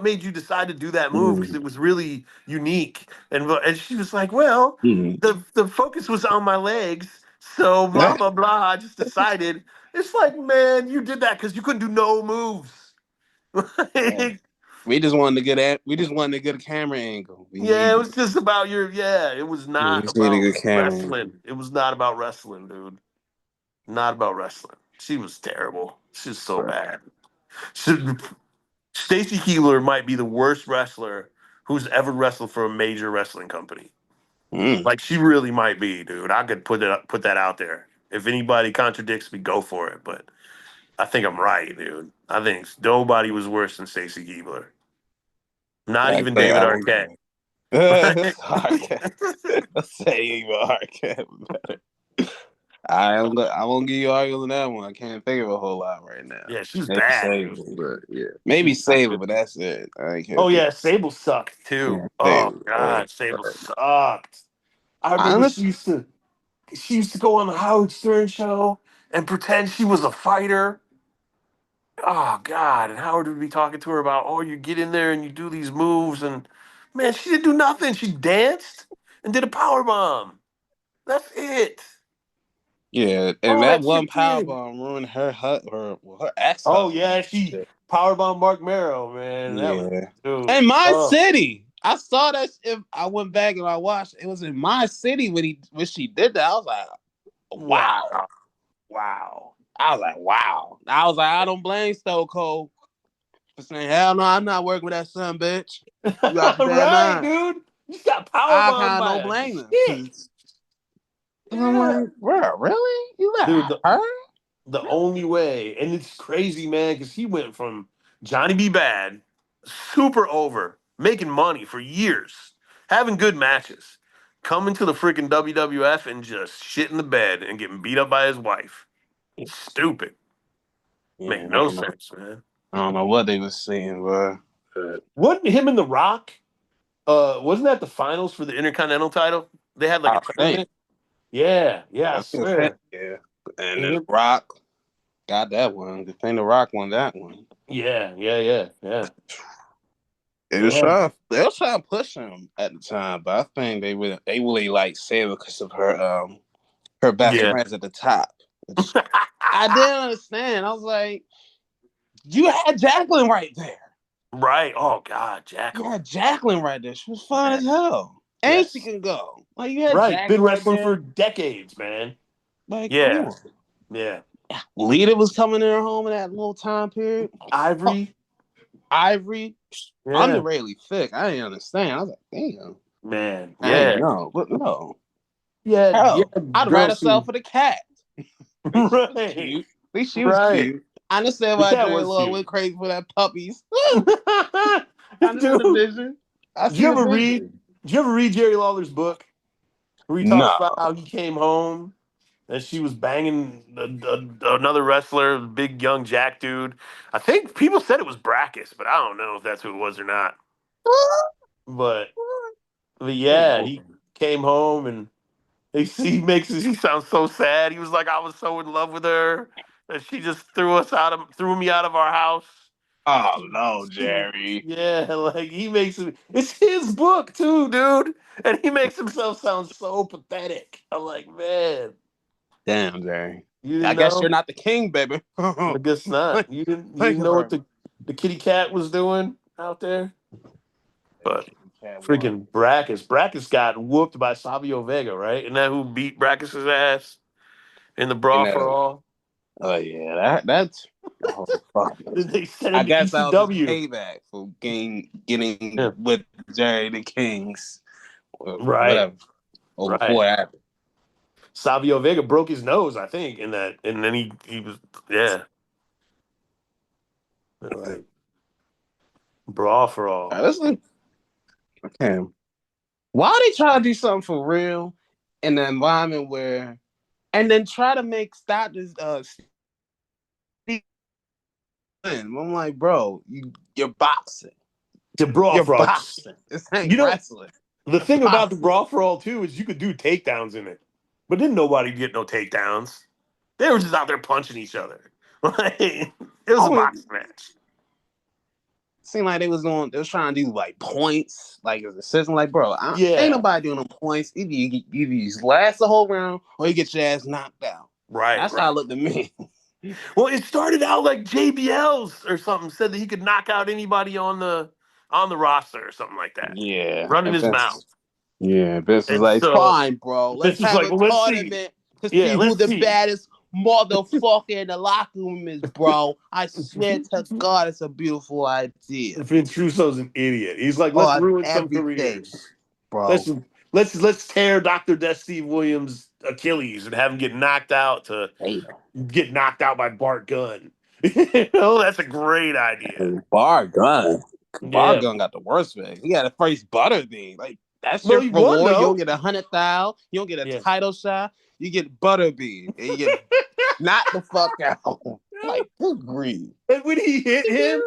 made you decide to do that move? Because it was really unique." And she was like, "Well, the focus was on my legs, so blah blah blah. I just decided." It's like, man, you did that because you couldn't do no moves. We just wanted to get a camera angle. It was just about it was not about wrestling. It was not about wrestling, dude. Not about wrestling. She was terrible. She's so bad. Stacy Keibler might be the worst wrestler who's ever wrestled for a major wrestling company. Like, she really might be, dude. I could put that out there. If anybody contradicts me, go for it. But I think I'm right, dude. I think nobody was worse than Stacy Keibler. Not even David Arquette. Let's say even Arquette. I won't give you argument on that one. I can't think of a whole lot right now. Yeah, she's bad. Maybe Sable, but that's it. Sable sucked too. Yeah, God, Sable sucked. I remember she used to go on the Howard Stern show and pretend she was a fighter. Oh God! And Howard would be talking to her about, "Oh, you get in there and you do these moves," and man, she didn't do nothing. She danced and did a power bomb. That's it. Yeah, and that one power bomb ruined her access. Oh yeah, she power bomb Mark Marrow, man. In my city. I saw that. If I went back and I watched, it was in my city when she did that. I was like, wow. I was like, wow. I was like, I don't blame Stone Cold for saying, hell no, I'm not working with that son, bitch. You got right, dude. You got power bomb. I kind of don't blame him. I'm like, bro, really? You let her? The only way, and it's crazy, man, because he went from Johnny B. Bad, super over, making money for years, having good matches, coming to the freaking WWF and just shit in the bed and getting beat up by his wife. Stupid. Make no sense, man. I don't know what they were saying, bro. Wasn't him and The Rock? Wasn't that the finals for the Intercontinental title? They had like a tournament. Yeah, I I was saying, swear. yeah. And then Mhm. Rock got that one. The thing, the Rock won that one. Yeah. They was trying to push him at the time, but I think they really like saved it because of her best Yeah. friends at the top. Which I didn't understand. I was like, you had Jacqueline right there. Right. Oh God, You Jacqueline. had Jacqueline right there. She was fine as hell. And she Yes. can go. Like you had Right. Been Jacqueline right wrestling for there. decades, man. Like, come Yeah. on. Yeah. Lita was coming in her home in that little time period. Oh, Ivory. Ivory, Yeah. underratedly thick. I didn't understand. I was like, damn. Man. I ain't Yeah. know. But no. Yeah. Hell, I'd write Girls herself who. for the cat. At least she was Right. cute. At least she was Right. cute. I understand The why cat Jerry was Love cute. went crazy for that puppies. I know the Dude, vision. I did you see the ever read? vision. Did you ever read Jerry Lawler's book where he talks about No. how he came home and she was banging another wrestler, big young Jack dude? I think people said it was Brackus, but I don't know if that's who it was or not. But, but yeah, he came home and he sound so sad. He was like, I was so in love with her that she just threw me out of our house. Oh no, Jerry. Yeah, like he makes it. It's his book too, dude, and he makes himself sound so pathetic. I'm like, man, Damn, Jerry. you I didn't guess you're know? not the king, baby. I guess not. Thank You didn't you know very what much. the kitty cat was doing out there. But Cat was. freaking Brackus got whooped by Savio Vega, right? And that who beat Brackus's ass in the You brawl for know. all? Oh yeah, that's oh fuck. Then they sent I him to guess that was his ECW. payback for getting Yeah, with Jerry the Kings or right, whatever. Or right. before that. Savio Vega broke his nose, I think, in that, and then he was yeah. Like, Brawl for all. listen, okay. Why they try to do something for real in an environment where, and then try to make stop this I'm like, bro, you're boxing. The brawl You're for all. boxing. This ain't You know, wrestling. the You're thing about the boxing. brawl for all too is you could do takedowns in it, but didn't nobody get no takedowns. They were just out there punching each other. Like, it was I a mean, boxing match. seemed like they was trying to do like points, like as a system. Like, bro, ain't Yeah, nobody doing them points. Either you last the whole round or you get your ass knocked out. right, That's how it right. looked to me. Well, it started out like JBL's or something said that he could knock out anybody on the roster or something like that, Yeah, running and his mouth. Vince was And like, so fine, bro, let's this is have like, a well, let's see. tournament to see Yeah, who let's the see. baddest motherfucker in the locker room is, bro. I swear to God, it's a beautiful idea. Vince Russo's an idiot. He's like, let's Oh, ruin some everything, careers. bro. Let's let's tear Dr. Death Steve Williams' Achilles and have him get knocked out to Hey, get knocked out by Bart Gunn. You know, that's a great idea. Bar Gun. Bar Yeah. Gun got the worst thing. He got to face Butterbean. Like, that's Well, your he won reward. You don't though. get 100,000. You don't get a Yeah. title shot. You get Butterbean. And you get knocked the fuck out. Like, good grief. And when he hit him,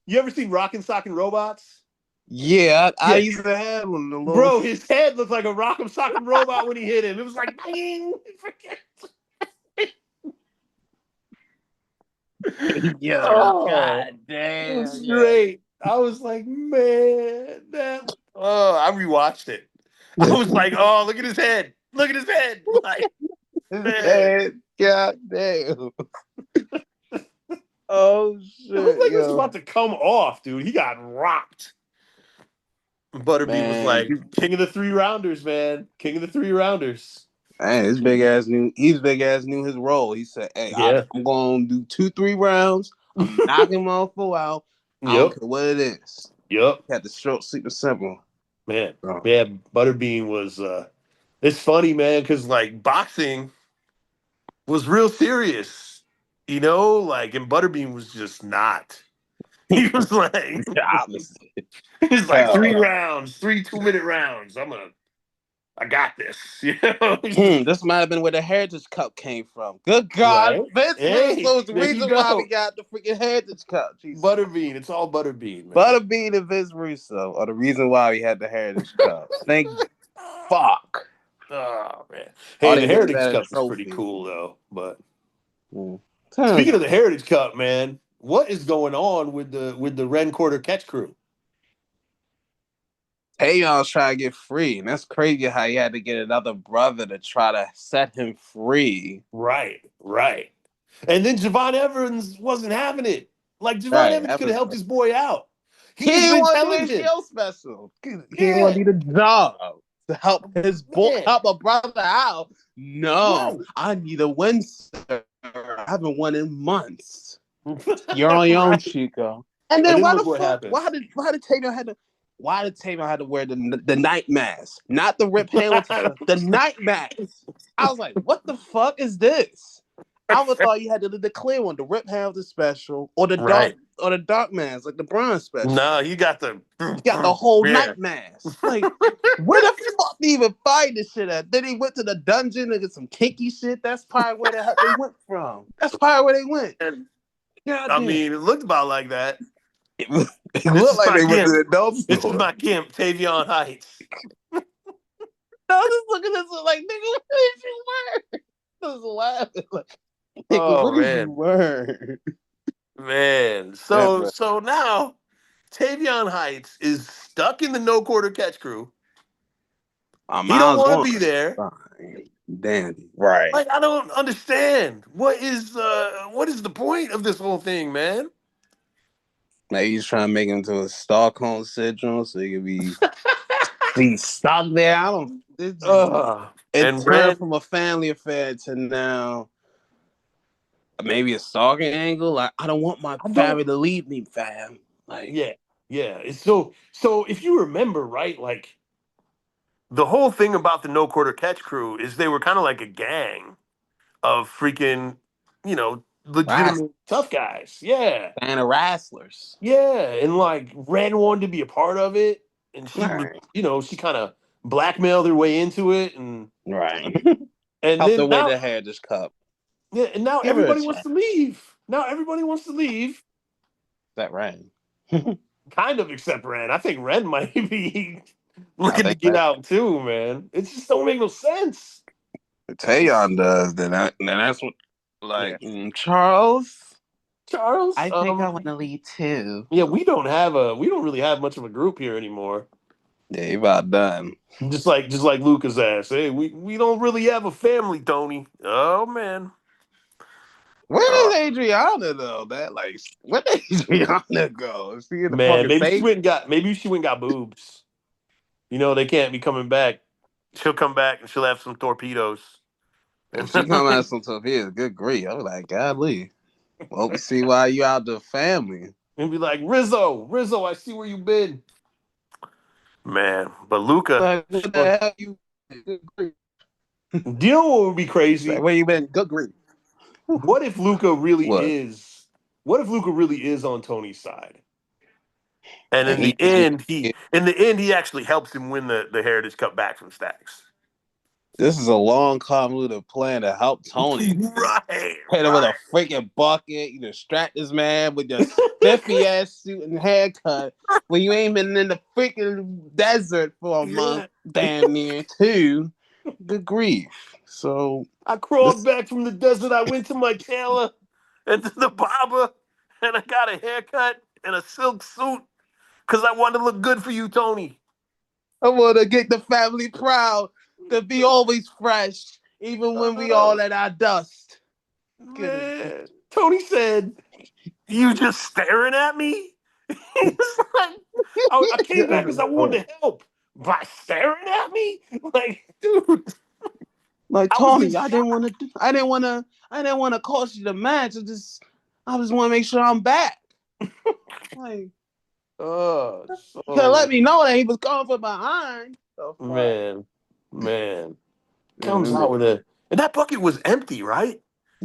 you ever seen Rockin' Sockin' Robots? Yeah, I Yeah. used to have one of the little. Bro, his head looked like a Rock'em Sock'em Robot when he hit him. It was like, bang! Yeah, Oh, god it damn. was Yeah. great. I was like, man, that. Oh, I rewatched it. I was like, oh, look at his head. Look at his head. Like, man. God damn. Oh It looked shit, like it was yo. about to come off, dude. He got rocked. Butterbean was Man, like, king of the three rounders, man. King of the three rounders. man, his big ass knew his role. He said, hey, Yeah. I'm gonna do 2-3 rounds. I'm knocking motherfucker out. I don't Yep. care what it is. Yep. He had the short, sweet, and simple. Man. Bro. Yeah, Butterbean was it's funny, man, because like boxing was real serious. You know, like and Butterbean was just not. He was like Obviously. he's like three Hell. rounds, 3 2-minute rounds. I got this. You know? He's just, This might have been where the Heritage Cup came from. Good God, right? Vince Hey, Russo is the there you reason why we go. got the freaking Heritage Cup. Jesus. Butterbean. It's all Butterbean, man. Butterbean and Vince Russo are the reason why we had the Heritage Cup. Thank fuck. Oh man. All Hey, they the get is Heritage that a Cup is pretty trophy. cool though. But Mm. speaking of the Heritage Cup, man, what is going on with the Ren Quarter Catch Crew? Tayon's trying to get free, and that's crazy how he had to get another brother to try to set him free. Right, right. And then Javon Evans wasn't having it. Like Javon Right. Evans could have helped his boy out. He He's didn't been want to do telling his him, show special. He didn't want yeah, to do the job to help his boy, man, help a brother out. No, right, I need a win, sir. I haven't won in months. You're on your own, right. Chico. And And then then why look the what fuck? happens. Why did Taylor had to wear the night mask, not the Rip Hamilton stuff, the night mask? I was like, what the fuck is this? I would thought you had to do the clear one, the Rip Hamilton special, or Right. the dark mask, like the bronze special. No, you got the You got the whole yeah. night mask. Like, where the fuck did he even find this shit at? Then he went to the dungeon to get some kinky shit. That's probably where the heck they went from. That's probably where they went. God I damn. mean, it looked about like that. It This looked is like my they went to gimp. the adult This is store. my gimp, Tavion Heights. I was just looking at this like, nigga, what did you wear? I was laughing like, nigga, Oh what did you man. wear? Man. So now Tavion Heights is stuck in the no quarter catch crew. He don't Miles want to one. be there. Fine. Dandy. Right. Like I don't understand. What is the point of this whole thing, man? Maybe he's trying to make him to a Stockholm syndrome so he could be stuck there. I don't. It And turned Ren, from a family affair to now maybe a stalking angle. Like I don't want my I don't. family to leave me, fam. Like Yeah, yeah. It's so if you remember, right, like the whole thing about the no quarter catch crew is they were kind of like a gang of freaking, legitimate tough guys. Yeah. fan of wrestlers. Yeah. And like Ren wanted to be a part of it. And she was, Right. she kind of blackmailed her way into it. And Right. and Help then the way now, to hair just cup. yeah, and now Give her a everybody wants chance. to leave. Now everybody wants to leave. That right. Kind of except Ren. I think Ren might be I looking to think get out too, man. It just don't make no sense. Taeyeon does, then that's what like Charles. Charles, I think I want to leave too. yeah, we don't really have much of a group here anymore. Yeah, he about done. Just like Lucas asked, hey, we don't really have a family, Tony. Oh man. Where Uh, is Adriana though? That like where did Adriana go? Is she in the man, fucking maybe she safe? went and got boobs. They can't be coming back. She'll come back and she'll have some torpedoes. If she come out some torpedoes, good grief. I was like, godly. Well, we see why you out the family. And be like, Rizzo, I see where you been. Man, but Luca, Like, what the hell you good grief. do you know what would be crazy? Like, where you been? Good grief. What if Luca really What? is? What if Luca really is on Tony's side? And And in the end, he actually helps him win the Heritage Cup back from Stacks. this is a long convoluted plan to help Tony. Right. Hit him with a freaking bucket. You distract this man with your spiffy ass suit and haircut when you ain't been in the freaking desert for a month, damn near two. Good grief. So I crawled back from the desert. I went to my tailor and to the barber, and I got a haircut and a silk suit because I wanted to look good for you, Tony. I want to get the family proud to be always fresh, even when we all at our dust. Man, Tony said, "You just staring at me?" He's like, I came back because I wanted to help. By staring at me, like, dude. Like I was Tony, in I didn't want to cost you the match. I just want to make sure I'm back. Like, so you could let me know that he was going from behind. So man, comes out with and that bucket was empty, right?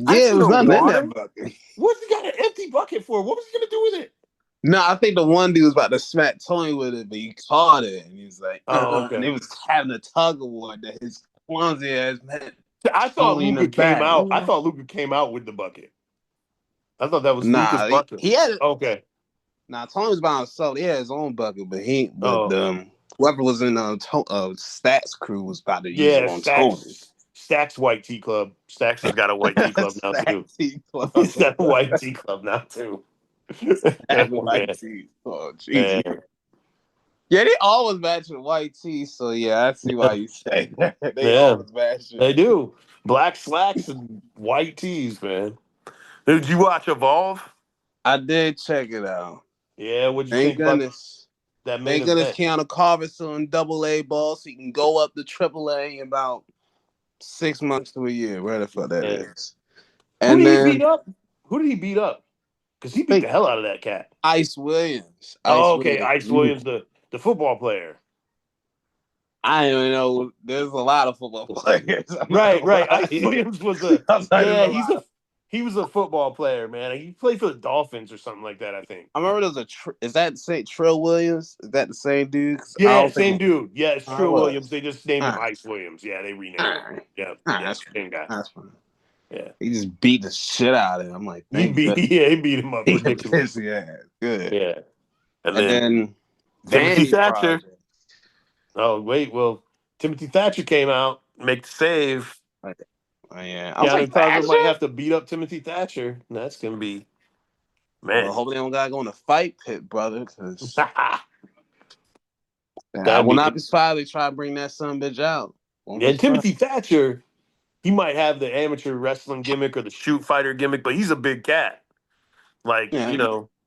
I Yeah, see it was no nothing in water. that bucket. What's he got an empty bucket for? What was he gonna do with it? No, I think the one dude was about to smack Tony with it, but he caught it, and he was like, Oh, okay. and it was having a tug of war that his clumsy ass man. I thought Tony in the Luca came back. out. I thought Luca came out with the bucket. I thought that was Luca's Nah, bucket. he had it. Okay. Nah, Tony was by himself. He had his own bucket, but Oh, whoever was in Stats crew was about to use it Yeah, on Tony. Stacks White Tea Club. Stacks has got a White Tea Club now too. Stats Tea Club. He's got a White Tea Club now too. Stats Oh, White man. Tea. Oh Jesus. Man. Yeah, they always matching white tea, so yeah, I see why you say that. They Yeah, always matching. they do. Black slacks and white tees, man. Did you watch Evolve? I did check it out. Yeah, what'd you Thank think about goodness. that main Thank goodness event? Keanu Carver's still in AA ball, so he can go up to AAA in about 6 months to a year, where the fuck that Yeah. is. Who And did he beat then up? Who did he beat up? Because he I beat the think hell out of that cat. Ice Williams. Oh, Ice okay. Williams. Ice Williams, the football player. I don't even know. There's a lot of football players. I'm not Right, gonna right. lie. Ice Williams was a I'm not even yeah. gonna lie. He was a football player, man. He played for the Dolphins or something like that, I think. I remember there's is that St. Trill Williams? Is that the same dude? 'Cause I Yeah, don't same think dude. Yeah, it's I Trill Williams. was. They just named All him right. Ice Williams. Yeah, they renamed All him. right. Yeah, All right, yeah, that's fine. same guy. That's fine. Yeah, He just beat the shit out of him. I'm like, thank you. he beat him up He's a ridiculous. pissy ass. Good. Yeah, and And then then Timothy Vandy Thatcher. Project. Oh wait, well Timothy Thatcher came out, make the save. Oh, yeah. I was like, Keanu Carver Thatcher? might have to beat up Timothy Thatcher. That's gonna be Well, man. hopefully they don't gotta go in a fight pit, brother, because I That'd will be not be surprised they try to bring that son bitch out. Won't be and surprised. Timothy Thatcher. He might have the amateur wrestling gimmick or the shoot fighter gimmick, but he's a big cat. Like, Yeah.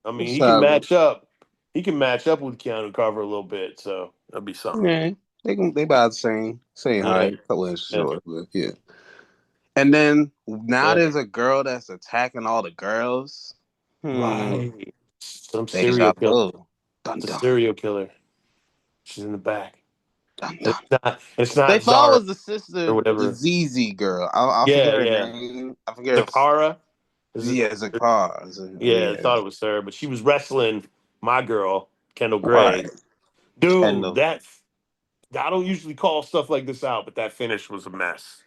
I mean, he can So, match up. He can match up with Keanu Carver a little bit, so that'd be something. yeah, they about the same Yeah, height, couple inches yeah, short, but yeah. And then now yeah. there's a girl that's attacking all the girls. Right. Some Deja serial killer. vu. Dun It's a dun serial killer. She's in the back. dun It's dun. not. It's not They thought it Zara was the or sister, the whatever. ZZ girl. I forget Yeah, her yeah. name. I forget her. Zakara. Is it? Yeah, Zakar. Yeah, I Yeah, thought it was her, but she was wrestling my girl, Kendall Gray. right. Dude, Kendall. that's I don't usually call stuff like this out, but that finish was a mess.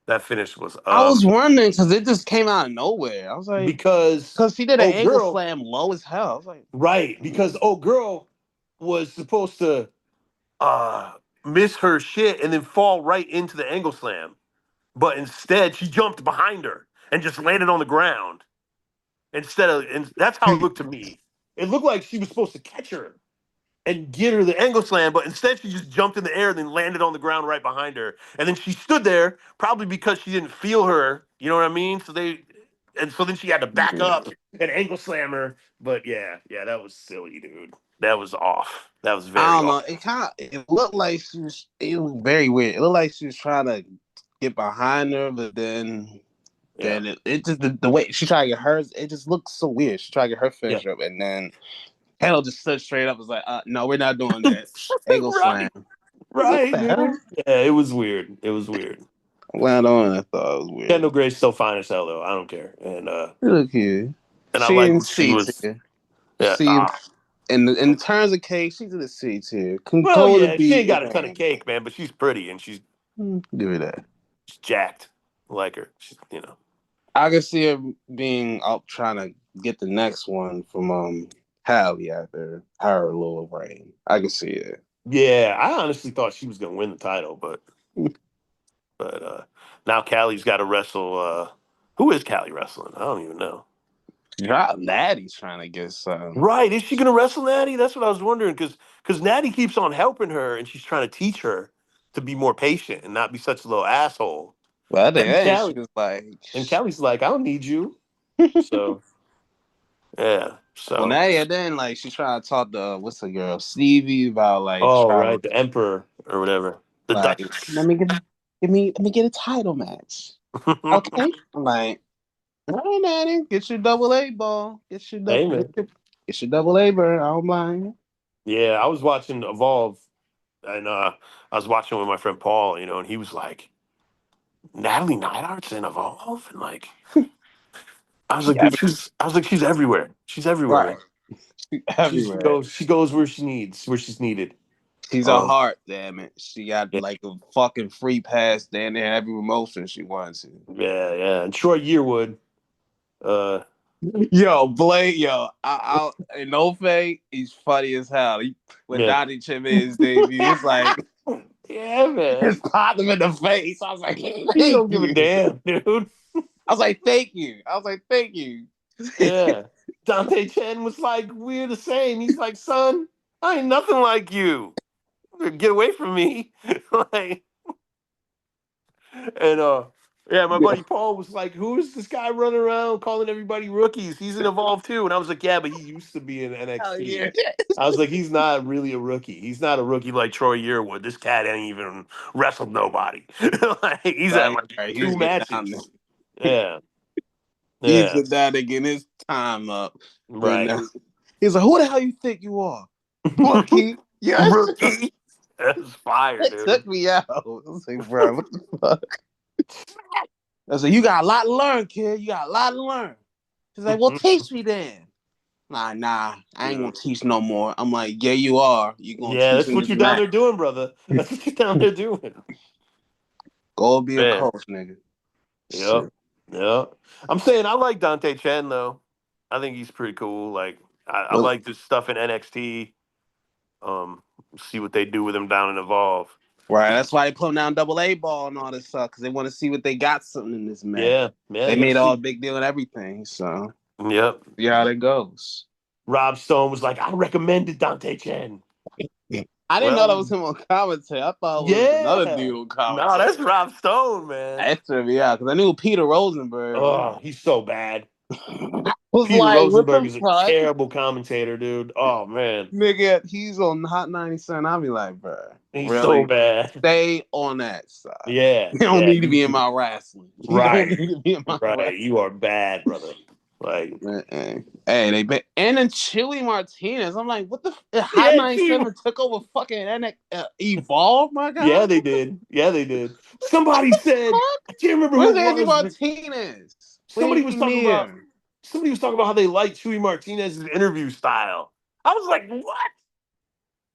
That finish was I was wondering because it just came out of nowhere. I was like, because because she did an oh ankle girl, slam low as hell. I was like, right, because oh girl was supposed to uh miss her shit and then fall right into the angle slam. But instead she jumped behind her and just landed on the ground. And that's how it looked to me. It looked like she was supposed to catch her and get her the angle slam, but instead she just jumped in the air and then landed on the ground right behind her. And then she stood there, probably because she didn't feel her. You know what I mean? So then she had to back up and angle slam her. But yeah, that was silly, dude. That was off. That was I very don't know. off. It looked like she was. It was very weird. It looked like she was trying to get behind her, but then Yeah, it just the way she tried to get hers. It just looked so weird. She tried to get her yeah. finisher up, and then Hell just stood straight up. Was like, no, we're not doing that. Angle Right, slam. What right, the hell? dude. Yeah, it was weird. It was weird. Well, I thought it was Kendall weird. Gray's still fine as hell though. I don't care. Look here. And I She like in what she C was. tier. Yeah. See, in terms of cake, she's in the C tier. Can Well, go to yeah, she B ain't got if a ton of cake, man, but she's pretty and she's give her that. jacked. I like her. She's. I can see her being up trying to get the next one from Hallie after her little reign. I can see it. Yeah, I honestly thought she was gonna win the title, but now Callie's got to wrestle. Who is Callie wrestling? I don't even know. Natty's trying to get some. Right? Is she gonna wrestle Natty? That's what I was wondering because Natty keeps on helping her and she's trying to teach her to be more patient and not be such a little asshole. Well, I think And that she Callie was like, and Callie's like, I don't need you. So yeah. well, So Natty, and then like she trying to talk to what's the girl Stevie about like oh trying right, to the Emperor or whatever, the like Duchess. let me get a title match. Okay, I'm like, all right, Natty, get your double A ball, Hey man. get your double A bird. I don't mind. Yeah, I was watching Evolve, and I was watching with my friend Paul, and he was like, "Natalie Neidhart's in Evolve," and like, I was like, Yeah, "Dude, she's everywhere. She's everywhere. right, everywhere. She goes where where she's needed." She's a Um, heart, damn it. She got yeah, like a fucking free pass down there every promotion she wants to. yeah, yeah. And Troy Yearwood, uh, Yo, Blake, no fake, he's funny as hell. When Yeah. Donnie Chip his debut, it's like Yeah, man. it's popped him in the face. I was like, He thank don't give a you. damn, dude. I was like, thank you. I was like, thank you. Yeah. Dante Chen was like, we're the same. He's like, son, I ain't nothing like you. Get away from me. Like, and yeah, my buddy Paul was like, who is this guy running around calling everybody rookies? He's in Evolve too. And I was like, yeah, but he used to be in Hell yeah. NXT. I was like, he's not really a rookie. He's not a rookie like Troy Yearwood. This cat ain't even wrestled nobody. Like, he's at like Right, he was two getting down there. matches. Yeah. He's Yeah. getting down there getting his time up. But Right. he's like, who the hell you think you are? Rookie. Yes. Rookie. That's fire, It dude. took me out. I was like, bro, what the fuck? I said, you got a lot to learn, kid. You got a lot to learn. He's like, well, teach me then. Nah, I ain't gonna teach no more. I'm like, yeah, you are. You gonna Yeah, teach that's in what this you're down match. there doing, brother. That's what you're down there doing. Go be a Man. coach, nigga. Yep. Shit. Yep. I'm saying I like Dante Chen though. I think he's pretty cool. Like I Well, like this stuff in NXT. Um, see what they do with him down in Evolve. right. That's why they put him down double A ball and all this stuff because they want to see what they got something in this match. Yeah, yeah. They You gotta made all a see. big deal and everything. So Yep. see how it goes. Rob Stone was like, I recommended Dante Chen. I didn't know that Well, was him on commentary. I thought it was another yeah. dude on No, commentary. that's Rob Stone, man. That tripped me out because I knew Peter Rosenberg. Oh, he's so bad. Was Peter like, what Rosenberg the is a fuck? terrible commentator, dude. Oh man, Nigga, he's on Hot 97. I'll be like, bro, he's so really? bad. Stay on that side. Yeah, You don't yeah, need to be in my wrestling. You don't right, need to be in my right. wrestling. You are bad, brother. Like, Hey, they bet. And then Chewy Martinez. I'm like, what the? Hot yeah, gee, 97 took over fucking Evolve, my yeah, guy. they did. Yeah, they did. Somebody said, I can't remember who Where's it Andy was. Martinez? When Somebody he was talking about. near? Somebody was talking about how they liked Chewy Martinez's interview style. I was like, what?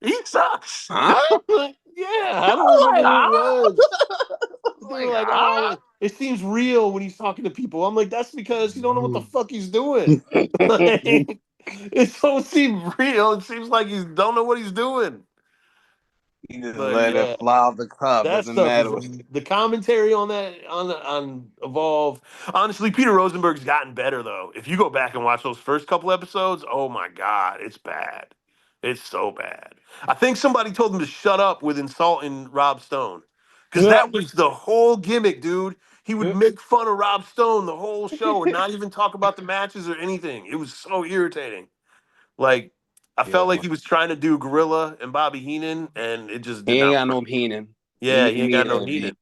He sucks. Huh? Like, yeah, I I don't was remember like, who it huh? was. I was They were like, like, huh? "Oh, it seems real when he's talking to people." I'm like, "That's because you don't know what the fuck he's doing." Like, it don't seem real. It seems like he don't know what he's doing. He just But let it yeah, fly off the cuff. that Doesn't stuff is matter. the commentary on that on Evolve. Honestly, Peter Rosenberg's gotten better though. If you go back and watch those first couple episodes, oh my god, it's bad. It's so bad. I think somebody told him to shut up with insulting Rob Stone. Because that was the whole gimmick, dude. He would make fun of Rob Stone the whole show and not even talk about the matches or anything. It was so irritating. Like, I Yeah. felt like he was trying to do Gorilla and Bobby Heenan, and it just did He ain't not got work. no Heenan. Yeah, he ain't got no Heenan.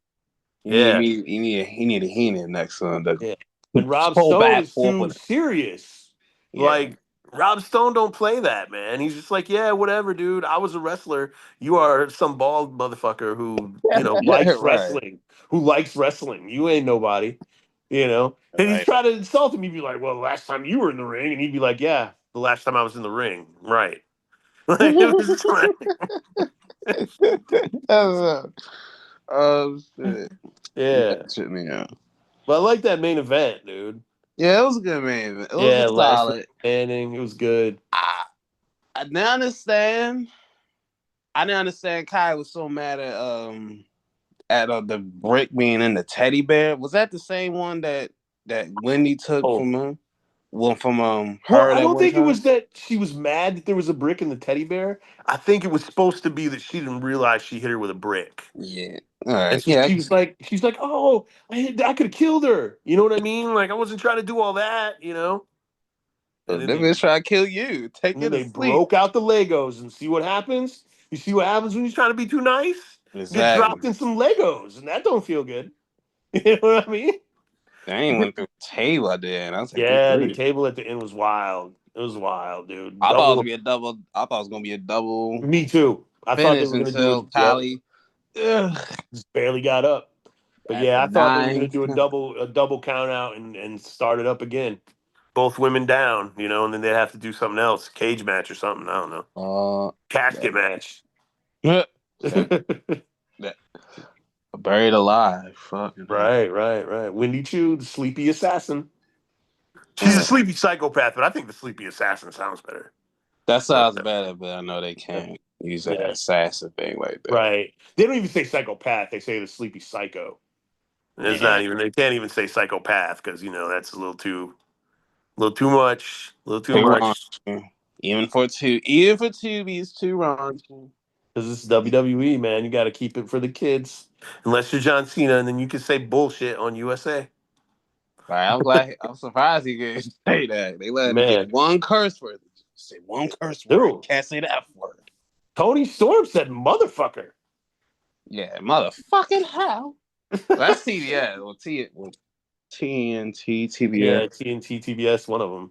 Yeah, He need a Heenan next one. To yeah. And Rob pull Stone back is forth too with it. serious. Yeah. Like Rob Stone don't play that, man. He's just like, yeah, whatever, dude. I was a wrestler. You are some bald motherfucker who, likes Right. wrestling. Who likes wrestling. You ain't nobody. And he's Right. trying to insult him. He'd be like, well, the last time you were in the ring, and he'd be like, yeah, the last time I was in the ring, right? Like, it was just like, Oh shit. yeah. That shit me out. But I like that main event, dude. Yeah, it was a good man. It was Yeah, a last solid. standing. It was good. I didn't understand. I didn't understand Kai was so mad at the brick being in the teddy bear. Was that the same one that Wendy took Oh, from him? Well, from well, her I that don't one think it time. was that she was mad that there was a brick in the teddy bear. I think it was supposed to be that she didn't realize she hit her with a brick. Yeah. All And right. so Yeah. she's like, oh, I could have killed her. You know what I mean? Like I wasn't trying to do all that. And then Them they bitch try to kill you. Take and you then to they sleep. broke out the Legos and see what happens. You see what happens when you're trying to be too nice? Get Exactly. dropped in some Legos, and that don't feel good. You know what I mean? They ain't went through a table I did, and I was like, good Yeah, the grief. table at the end was wild. It was wild, dude. I thought it was Double. gonna be a double. I thought it was gonna be a double Me too. I thought they finish were gonna do it. until Yep. Kylie. Ugh, Just barely got up. But at yeah, the I thought they were gonna nine. do a double count out and start it up again. Both women down, and then they'd have to do something else, cage match or something. I don't know, casket match. that, that buried alive. Fucking hell. Right. Wendy Chu, the sleepy assassin. She's a sleepy psychopath, but I think the sleepy assassin sounds better. That sounds better, but I know they can't use that assassin thing like that. Right. They don't even say psychopath. They say the sleepy psycho. It's not even. They can't even say psychopath because that's a little too much. A little too much. Even for Tubi, it's too wrong. Because this is WWE, man. You got to keep it for the kids. Unless you're John Cena, and then you can say bullshit on USA. I'm surprised he could say that. They let him get one curse word. Say one curse word. Dude, can't say the F word. Tony Storm said motherfucker. Yeah, motherfucking hell. That's TBS or TNT, TBS. Yeah, TNT, TBS, one of them.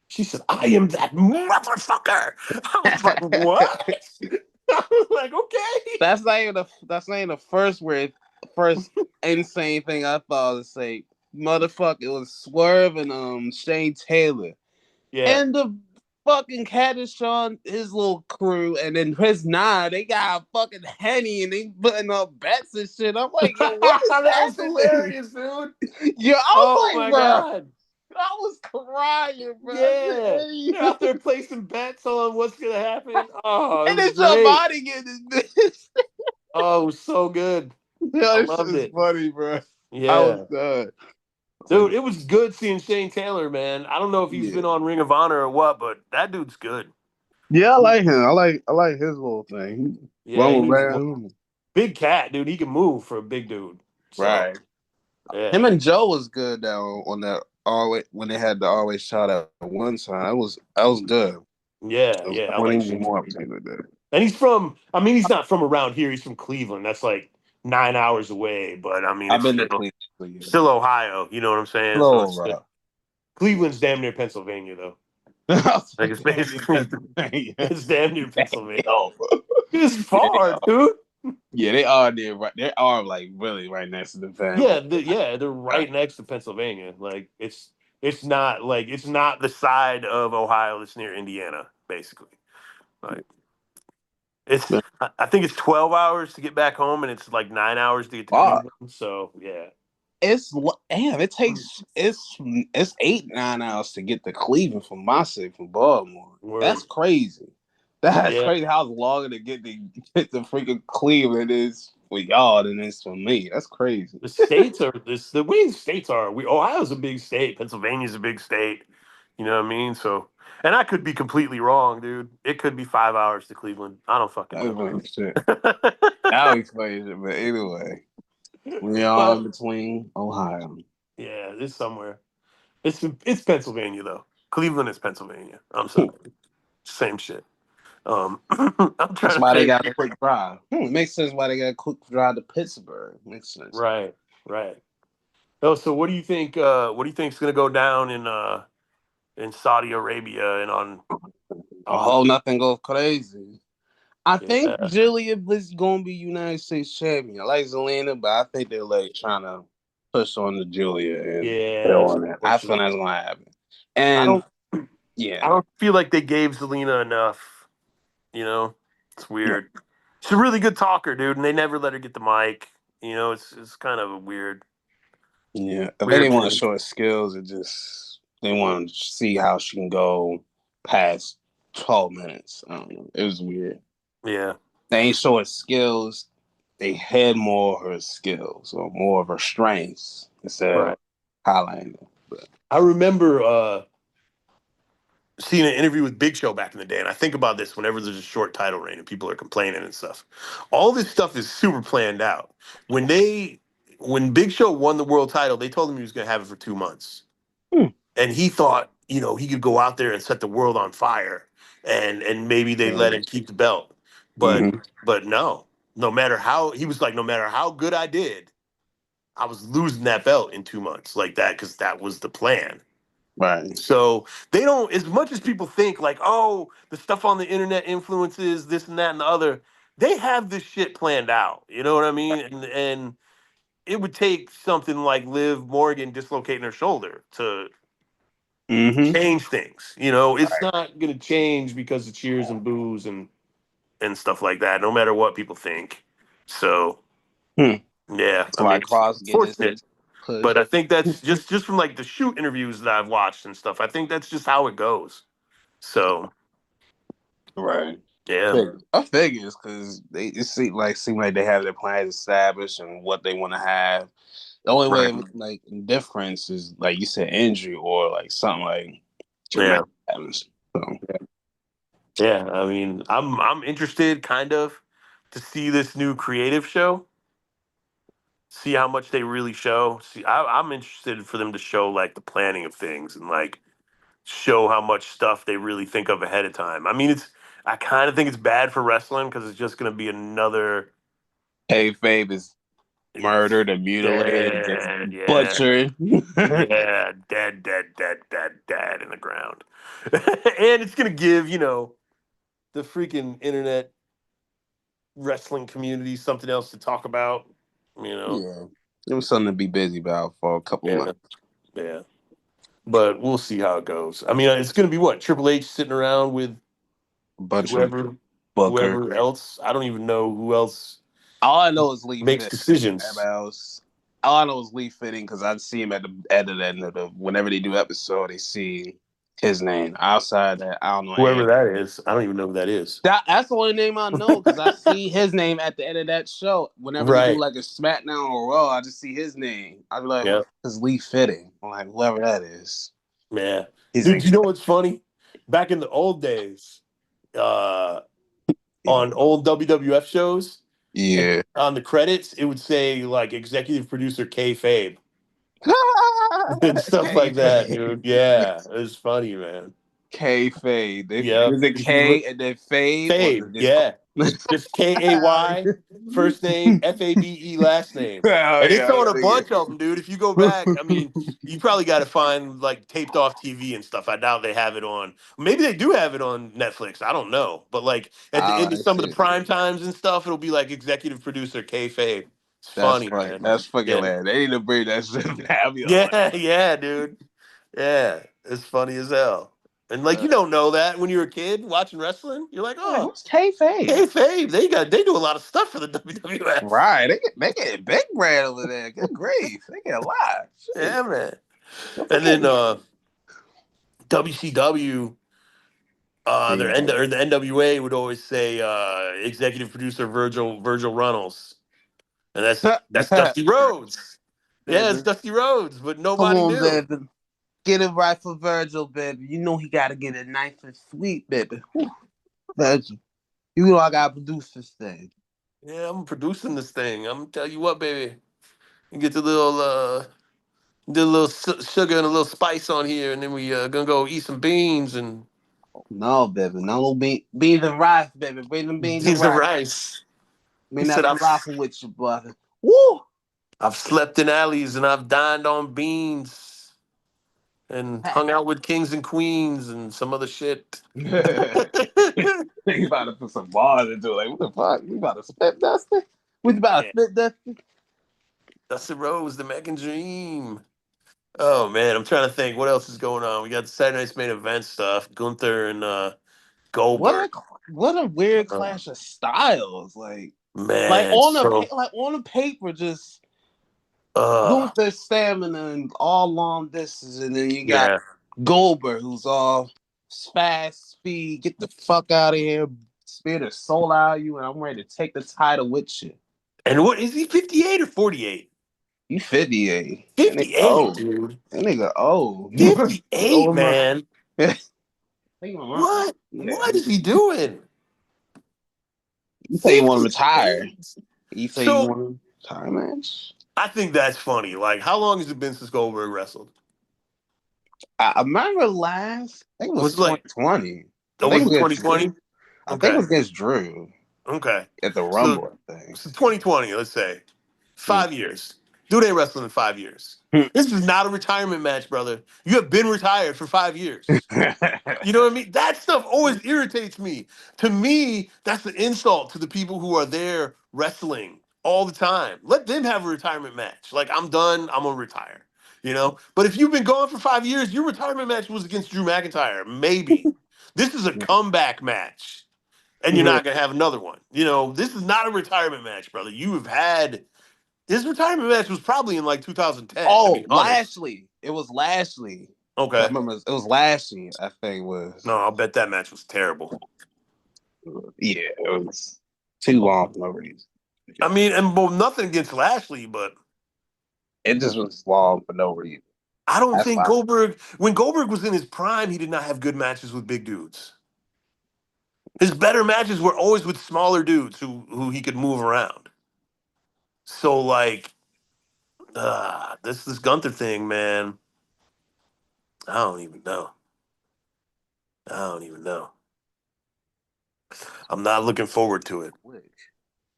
She said, "I am that motherfucker." I was like, "What?" I was like, "Okay." That's not even the first insane thing I thought to say. Motherfucker, it was Swerve and Shane Taylor. Yeah. And the fucking Caddishaw, his little crew, and then his they got fucking Henny and they putting up bets and shit. I'm like, yo, what is that? That was hilarious, dude. Yeah, I was my God. I was crying, bro. Yeah. They're out there placing bets on what's gonna happen. Oh, and then somebody getting this. Oh, it was so good. I loved it. Funny, bro. Yeah. I was good. Dude, it was good seeing Shane Taylor, man. I don't know if he's been on Ring of Honor or what, but that dude's good. Yeah, I like him. I like his little thing. Yeah, big cat, dude. He can move for a big dude. So, right. Yeah. Him and Joe was good down on that always when they had the always shot at one time. That was good. Yeah, I like Shane more that. And he's he's not from around here. He's from Cleveland. That's like 9 hours away. But I mean, I've been to Cleveland. Still Ohio. You know what I'm saying? So Cleveland's damn near Pennsylvania, though. Like it's basically it's damn near Pennsylvania. It's far, dude. Yeah, they are there. Right, they are like really right next to the Pennsylvania. Yeah, they're right next to Pennsylvania. Like it's not the side of Ohio that's near Indiana, basically. Like I think it's 12 hours to get back home, and it's like 9 hours to get to Cleveland. So yeah, it takes it's 8-9 hours to get to Cleveland from my city from Baltimore. That's crazy. That's crazy how long to get to freaking Cleveland is for y'all than it's for me. That's crazy. The states are the way the states are. Ohio's a big state. Pennsylvania's a big state. You know what I mean? So, and I could be completely wrong, dude. It could be 5 hours to Cleveland. I don't fucking know. That explains it, but anyway, we are in between Ohio. Yeah, it's somewhere. It's Pennsylvania though. Cleveland is Pennsylvania. I'm sorry. Same shit. I'm trying That's why they got a quick drive. It makes sense why they got a quick drive to Pittsburgh. Makes sense. Right. Oh, so what do you think? What do you think is going to go down in Saudi Arabia and on? Nothing goes crazy. I think Julia is going to be United States champion. I like Zelina, but I think they're like trying to push on to Julia. And I feel that's going to happen. And I don't feel like they gave Zelina enough. You know, it's weird. Yeah. She's a really good talker, dude, and they never let her get the mic. You know, it's kind of a weird. Yeah, if they didn't want to show her skills, they want to see how she can go past 12 minutes. I don't know. It was weird. Yeah, they ain't show her skills. They had more of her skills or more of her strengths instead of highlighting them. But I remember seeing an interview with Big Show back in the day, and I think about this whenever there's a short title reign and people are complaining and stuff. All this stuff is super planned out. When Big Show won the world title, they told him he was going to have it for 2 months, and he thought he could go out there and set the world on fire, and maybe they let him keep the belt, but no matter how no matter how good I did, I was losing that belt in 2 months like that because that was the plan. Right. So they don't, as much as people think like, oh, the stuff on the internet influences this and that and the other, they have this shit planned out. You know what I mean? And it would take something like Liv Morgan dislocating her shoulder to change things. It's not going to change because of cheers and boos and stuff like that, no matter what people think. So, yeah. That's why Cross getting push. But I think that's just from like the shoot interviews that I've watched and stuff. I think that's just how it goes. So Right. yeah, I figures because they it seem like they have their plans established and what they want to have. The only way right. of like indifference is like you said, injury or like something like Yeah, dramatic happens. So, yeah. I mean, I'm interested kind of to see this new creative show. See how much they really show. See, I'm interested for them to show like the planning of things and like show how much stuff they really think of ahead of time. I mean, I kind of think it's bad for wrestling because it's just going to be another kayfabe is murdered and mutilated and just dead, yeah, butchered. yeah, dead in the ground. And it's going to give, the freaking internet wrestling community something else to talk about, you know. Yeah, it was something to be busy about for a couple Yeah, months. yeah. But we'll see how it goes. I mean, it's going to be what Triple H sitting around with A bunch of whoever Booker. whoever else. I don't even know who else All I know is Lee makes Fitting. decisions. All I know is Lee Fitting because I see him at the end of the whenever they do episode, they see his name. Outside that, I don't know Whoever anything. that is, I don't even know who that is. That's the only name I know because I see his name at the end of that show. Whenever they do Right. like a SmackDown or Raw, I just see his name. I be like, Yeah. "It's Lee Fitting." I'm like, whoever that is. Yeah. He's Dude, you know what's funny? Back in the old days, uh, on old WWF shows, yeah. on the credits, it would say like executive producer K Fabe and stuff like that, dude. Yeah. It was funny, man. K Fade. Yeah. Is it If you look K and then Fade or Fabe, is it just yeah. Just KAY, first name, FABE, last name. oh And it's yeah, on a bunch of them, dude. If you go back, I mean, you probably got to find like taped off TV and stuff. I doubt they have it on. Maybe they do have it on Netflix. I don't know. But like at the end of I some of the see. prime times and stuff, it'll be like executive producer K Fabe. It's That's funny, funny. man. That's fucking Yeah. land. They need to bring that shit back. Yeah, yeah, dude. Yeah. It's funny as hell. And like you don't know that when you're a kid watching wrestling. You're like, Like, oh, who's K Fade? Hey, Fave, they do a lot of stuff for the WWF. Right. They get big brand over there. Good grief. They get a lot. Shit. Yeah, man. Don't And forget. then WCW, or the NWA would always say executive producer Virgil Runnels, and that's Dusty Rhodes. Yeah, it's Baby. Dusty Rhodes, but Come nobody on, knew. baby. Get it right for Virgil, baby. You know he gotta get it nice and sweet, baby. Whew. Virgil. You know I gotta produce this thing. Yeah, I'm producing this thing. I'm tell you what, baby. You get the little sugar and a little spice on here, and then we gonna go eat some beans and No, baby. No little beans and rice, baby. Bring them beans and beans and rice. rice. Me He not said, be laughing with you, brother. Woo! I've slept in alleys and I've dined on beans and hung out with kings and queens and some other shit. Think about to put some bars into it. Like, what the fuck? You about to spit Dusty? What you about to Yeah. spit Dusty? Dusty Rose, the American Dream. Oh man, I'm trying to think what else is going on. We got the Saturday Night's Main Event stuff. Gunther and Goldberg. What a weird Uh, clash of styles. Like man, on the paper, just uh, Gunther stamina and all long distance, and then you got yeah. Goldberg, who's all fast speed. Get the fuck out of here, spit the soul out of you, and I'm ready to take the title with you. And what is he? 58 or 48? You 58. That nigga 58, old. dude. That nigga old. 58, Old enough. man. What? Yeah. What is he doing? You say you want to retire. 58. You say you So want to retire, match? I think that's funny. Like, how long has it been since Goldberg wrestled? I remember last. I think it was Was it like 2020. oh, was it 2020? I think Okay. it was against Drew Okay. at the So, Rumble thing. so 2020, let's say. 5 years. Dude ain't wrestling in 5 years. This is not a retirement match, brother. You have been retired for 5 years. You know what I mean? That stuff always irritates me. To me, that's an insult to the people who are there wrestling all the time. Let them have a retirement match. Like, I'm done. I'm going to retire. But if you've been gone for 5 years, your retirement match was against Drew McIntyre. Maybe. This is a comeback match, and you're not going to have another one. This is not a retirement match, brother. You have had His retirement match was probably in like 2010. To Oh, be honest. Lashley. It was Lashley. I Okay. remember it was Lashley, I think it was. No, I'll bet that match was terrible. Yeah, it was too long for no reason. I mean, and well, nothing against Lashley, but It just was long for no reason. I don't That's think why. when Goldberg was in his prime, he did not have good matches with big dudes. His better matches were always with smaller dudes who he could move around. So like, this Gunther thing, man. I don't even know. I don't even know. I'm not looking forward to it.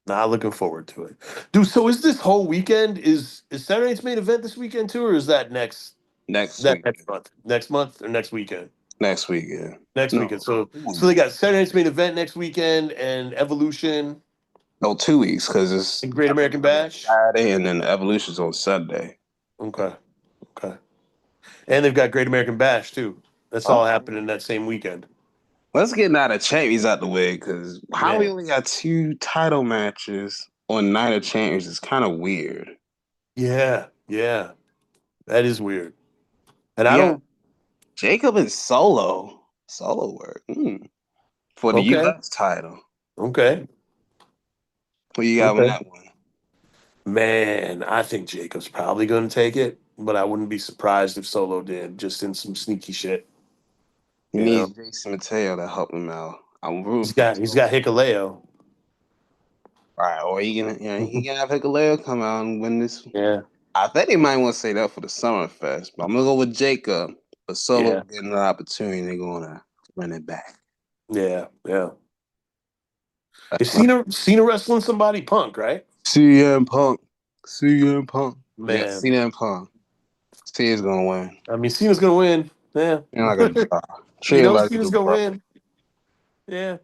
Not looking forward to it, dude. So is this whole weekend is Saturday Night's Main Event this weekend too, or is that Next that week. next month or next weekend? Next week, yeah. Next weekend. No. So they got Saturday Night's Main Event next weekend and Evolution No, 2 weeks because it's and Great American Bash. Saturday and then the Evolution's on Sunday. Okay, okay. And they've got Great American Bash too. That's all happening that same weekend. Let's get Night of Champions out the way because how we only got 2 title matches on Night of Champions is kind of weird. Yeah, that is weird. And I don't. Jacob and Solo work for the U.S. title. Okay. What you got with that one? Man, I think Jacob's probably going to take it, but I wouldn't be surprised if Solo did, just in some sneaky shit. He needs Jason Mateo to help him out. He's got Hikuleo. All right, or he can have Hikuleo come out and win this. Yeah. I think they might want to say that for the Summerfest, but I'm gonna go with Jacob. But Solo getting an opportunity, they're gonna run it back. Yeah. Is Cena wrestling somebody? Punk, right? CM Punk. Man. Yeah, Cena and Punk. Cena's gonna win. I mean, Cena's gonna win. Yeah. You're not gonna Cena's gonna win. Yeah.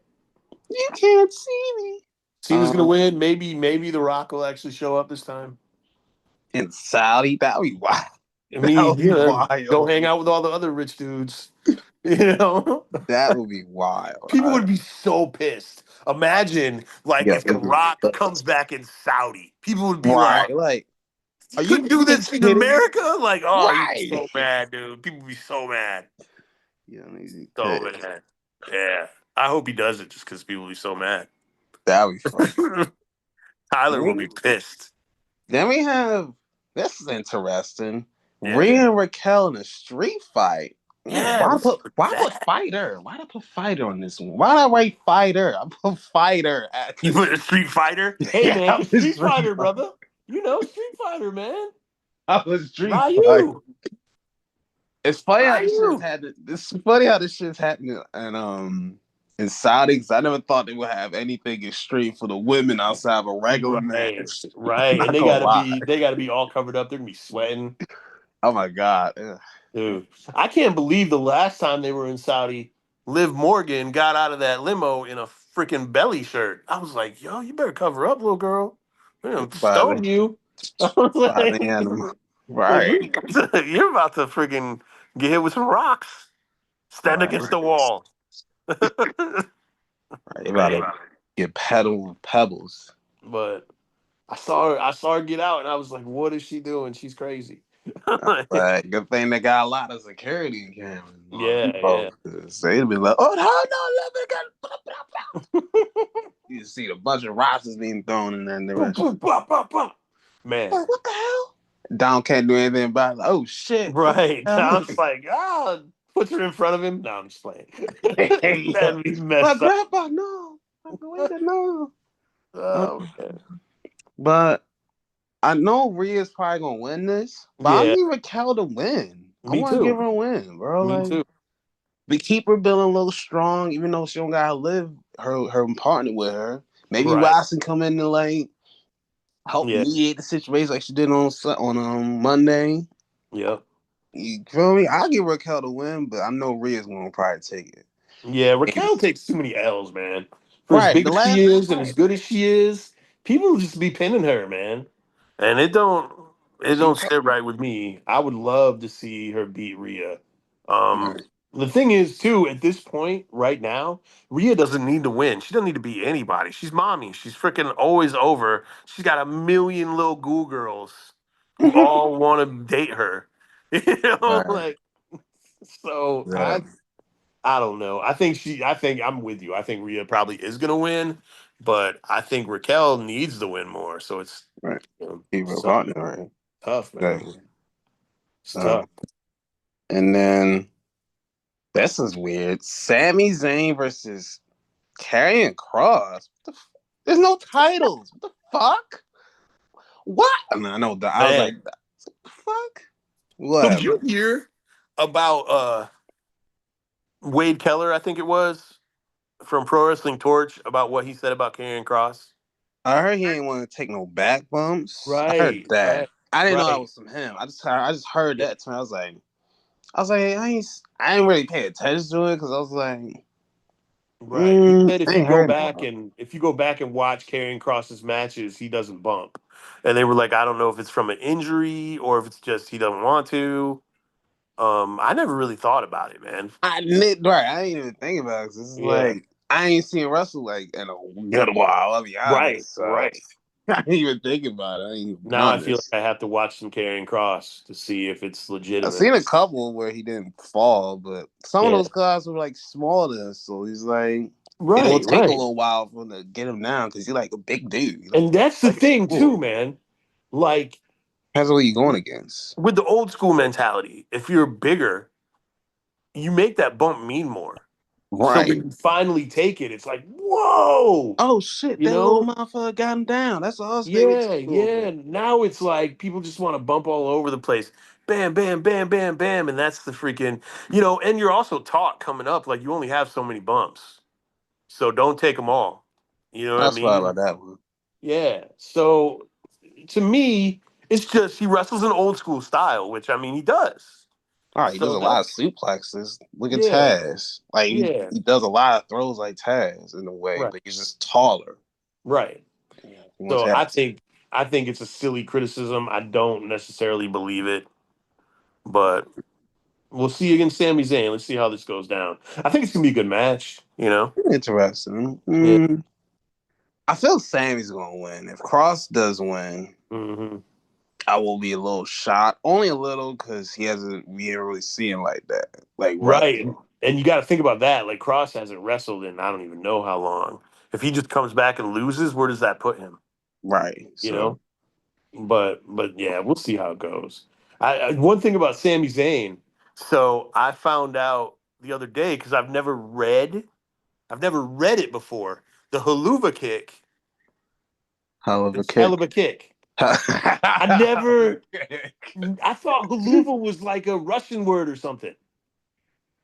You can't see me. Cena's gonna win. Maybe The Rock will actually show up this time. In Saudi, that'd be wild. I mean, go hang out with all the other rich dudes. That would be wild. People would be so pissed. Imagine, if The Rock comes back in Saudi, people would be like, "Are you do this in America?" Like, you're so mad, dude. People would be so mad. Yeah, so mad. Yeah, I hope he does it just because people will be so mad. That would be fun. Tyler will be pissed. Then we have this is interesting. Rhea and Raquel in a street fight. Yeah. Why put fighter? Why did I put fighter on this one? Why did I write fighter? I put fighter. You put a Street Fighter? Hey, man, Street Fighter, brother. Street Fighter, man. I was Street Fighter. It's funny how this shit's happening in Saudi, because I never thought they would have anything extreme for the women outside of a regular match. Right. And they gotta be all covered up. They're gonna be sweating. Oh my God. Ugh. Dude. I can't believe the last time they were in Saudi, Liv Morgan got out of that limo in a freaking belly shirt. I was like, yo, you better cover up, little girl. They're gonna stone you. Right. You're about to freaking get hit with some rocks. Stand against the wall. You're about to get pedaled with pebbles. But I saw her get out, and I was like, "What is she doing? She's crazy." But good thing they got a lot of security cameras. Yeah. They'd be like, "Oh no, let me get." You see a bunch of rocks being thrown in that direction. Man, what the hell? Dom can't do anything about it. Oh shit! Right. Dom's like, puts her in front of him. No, I'm just playing. That'd be messed up. Grandpa, no. No. Oh, man. But I know Rhea's probably gonna win this. But I need Raquel to win. I want to give her a win, bro. Me too. We keep her building a little strong, even though she don't gotta live her partner with her. Maybe Watson come in and help mediate the situation like she did on Monday. Yep. You feel me? I'll give Raquel the win, but I know Rhea's gonna probably take it. Yeah, Raquel takes too many L's, man. For as big as she is and as good as she is, people just be pinning her, man. And it don't sit right with me. I would love to see her beat Rhea. The thing is, too, at this point, right now, Rhea doesn't need to win. She doesn't need to beat anybody. She's mommy. She's freaking always over. She's got a million little goo girls who all want to date her. You know, Right. like so. Yeah. I don't know. I think I'm with you. I think Rhea probably is gonna win, but I think Raquel needs to win more. So it's Right. you know, Keep her so partner, right? tough, man. Exactly. It's tough. And then this is weird. Sami Zayn versus Karrion Cross. There's no titles. What the fuck? What? I mean, I know that. I was like, Man, what the fuck? so did you Whatever. hear about Wade Keller? I think it was from Pro Wrestling Torch about what he said about Karrion Cross. I heard he ain't want to take no back bumps. I heard Right, that. right, I didn't know that right. was from him. I just heard Yeah, that. So I was like, I ain't really pay attention to it because I was like, right. He said I ain't heard about if you go back and watch Karrion Cross's matches, he doesn't bump. And they were like, I don't know if it's from an injury or if it's just he doesn't want to. I never really thought about it, man. Right. I didn't even think about it. 'Cause this is Yeah. like I ain't seen Russell like in a good while. I'll be Right, honest. So right. I didn't even think about it. I ain't even be Now I feel honest. like I have to watch some Karrion Cross to see if it's I've legitimate. seen a couple where he didn't fall, but some of Yeah. those guys were like smaller, so he's like it will Right, take a right. little while for him to get him down because he's like a big dude. He's And that's the like thing ooh. too, man. Like Depends on what you're going against. with the old school mentality, if you're bigger, you make that bump mean more. So when Right. you finally take it, it's like, whoa, Oh shit, you that little know? motherfucker got him down. That's all they would Yeah, take over. yeah. Now it's like people just want to bump all over the place. Bam, bam, bam, bam, bam. And that's the freaking, and you're also taught coming up, like you only have so many bumps. So don't take them all. You know what I That's why mean? about that one. Yeah. So to me, it's just he wrestles an old school style, which I mean he does. All right, he does So a lot of that's suplexes. Look at yeah, Taz. Like yeah, he does a lot of throws like Taz in a way, right, but he's just taller. right. Yeah, he wants So that. I think it's a silly criticism. I don't necessarily believe it, but we'll see against Sami Zayn. Let's see how this goes down. I think it's gonna be a good match. Interesting. Yeah. I feel Sammy's gonna win. If Cross does win, Hmm. I will be a little shocked. Only a little because we ain't really seeing like that. Like Right, wrestling. and you got to think about that. Like Cross hasn't wrestled in I don't even know how long. If he just comes back and loses, where does that put him? Right. You So know. But yeah, we'll see how it goes. One thing about Sami Zayn. So I found out the other day because I've never read it before. The haluva kick hell of a is hell kick. of a kick. Hell I of a never. kick. I thought haluva was like a Russian word or something.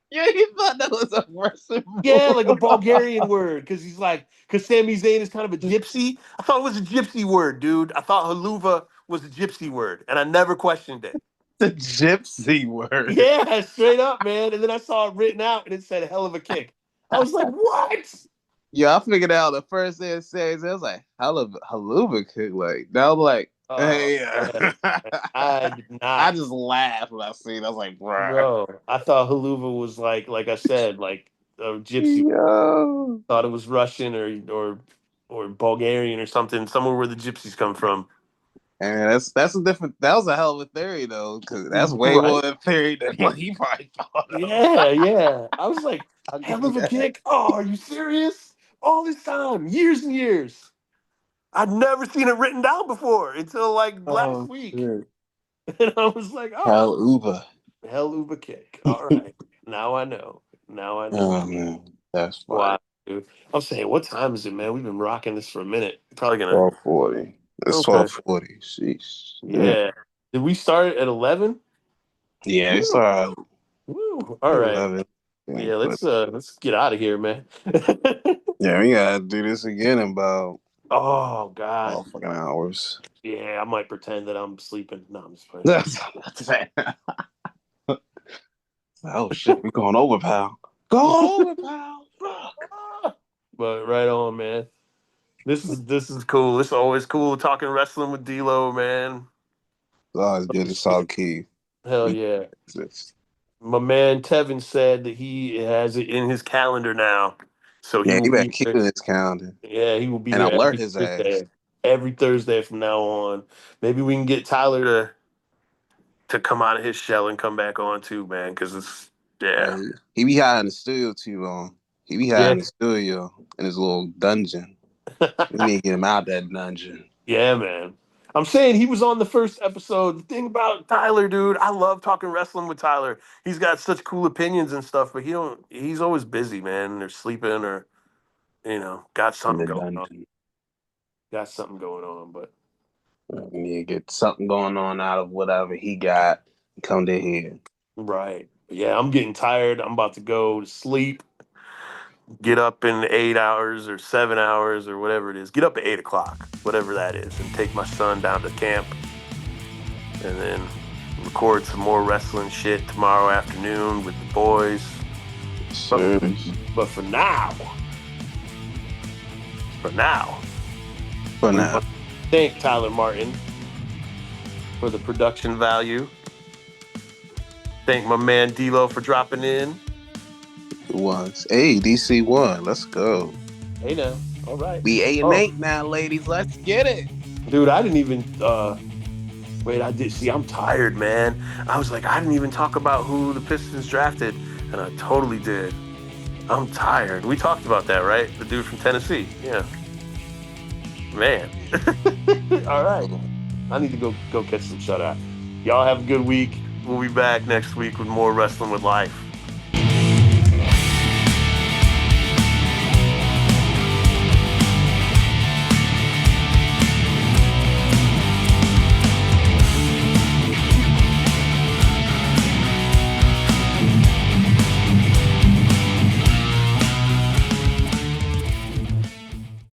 Yeah, you thought that was a Russian Yeah, like a Bulgarian word because because Sami Zayn is kind of a gypsy. I thought it was a gypsy word, dude. I thought haluva was a gypsy word, and I never questioned it. The gypsy word. Yeah, straight up, man. And then I saw it written out and it said hell of a kick. I was like, what? Yeah, I figured out the first thing it says. I was like, hell of a haluva kick. Like, that was like, Oh, hey, man. I did I not. just laughed when I seen it. I was like, bruh. No, I thought haluva was like I said, like a gypsy. Yo. Thought it was Russian or Bulgarian or something, somewhere where the gypsies come from. And that's a different. That was a hell of a theory though, because that's way more Right? of a theory than what he probably thought of. Yeah, yeah. I was like, I'll give hell you of a that. kick? Oh, are you serious? All this time, years and years. I'd never seen it written down before until like last Oh week. shit. And I was like, oh, Hell Uber. hell of a kick. All right. Now I know. Now I know. Oh man, that's funny. Why, dude? I'm saying, what time is it, man? We've been rocking this for a minute. Probably gonna. 12:40. It's Okay. 12:40. Sheesh. Yeah. Yeah. Did we start at 11? Yeah, it's Woo. all right. Woo. All right. 11. Yeah, Yeah, but let's get out of here, man. yeah, we gotta do this again in about Oh God. fucking hours. Yeah, I might pretend that I'm sleeping. No, I'm just playing. That's oh shit, we going over, pal. Go over, pal. Fuck. But right on, man. This is cool. It's always cool talking wrestling with D'Lo, man. Oh, it's good. It's all key. Hell We yeah. exist. My man Tevin said that he has it in his calendar now, so he Yeah, will he better be keep it here. in his calendar Yeah, he will be and here alert his ass. Every Thursday from now on. Maybe we can get Tyler to come out of his shell and come back on too, man. Because it's yeah, He be high in the studio too long. He be high yeah, in the studio in his little dungeon. We need to get him out that dungeon. yeah, man. I'm saying he was on the first episode. The thing about Tyler, dude, I love talking wrestling with Tyler. He's got such cool opinions and stuff, but he's always busy, man, or sleeping or got In something the going on. dungeon. Got something going on, but We need to get something going on out of whatever he got. Come to here. right. Yeah, I'm getting tired. I'm about to go to sleep. Get up in 8 hours or 7 hours or whatever it is. Get up at 8 o'clock, whatever that is, and take my son down to camp, and then record some more wrestling shit tomorrow afternoon with the boys. Sure. But for now, For we now. want to thank Tyler Martin for the production value. Thank my man D-Lo for dropping in. It was. Hey, DC won. Let's go. Hey now. All right. We 8 and Oh, 8 now, ladies. Let's get it. dude, I didn't even wait, I did see I'm tired, man. I was like, I didn't even talk about who the Pistons drafted, and I totally did. I'm tired. We talked about that, right? The dude from Tennessee. Yeah. Man. All right. I need to go catch some shutout. Y'all have a good week. We'll be back next week with more Wrestling with Life.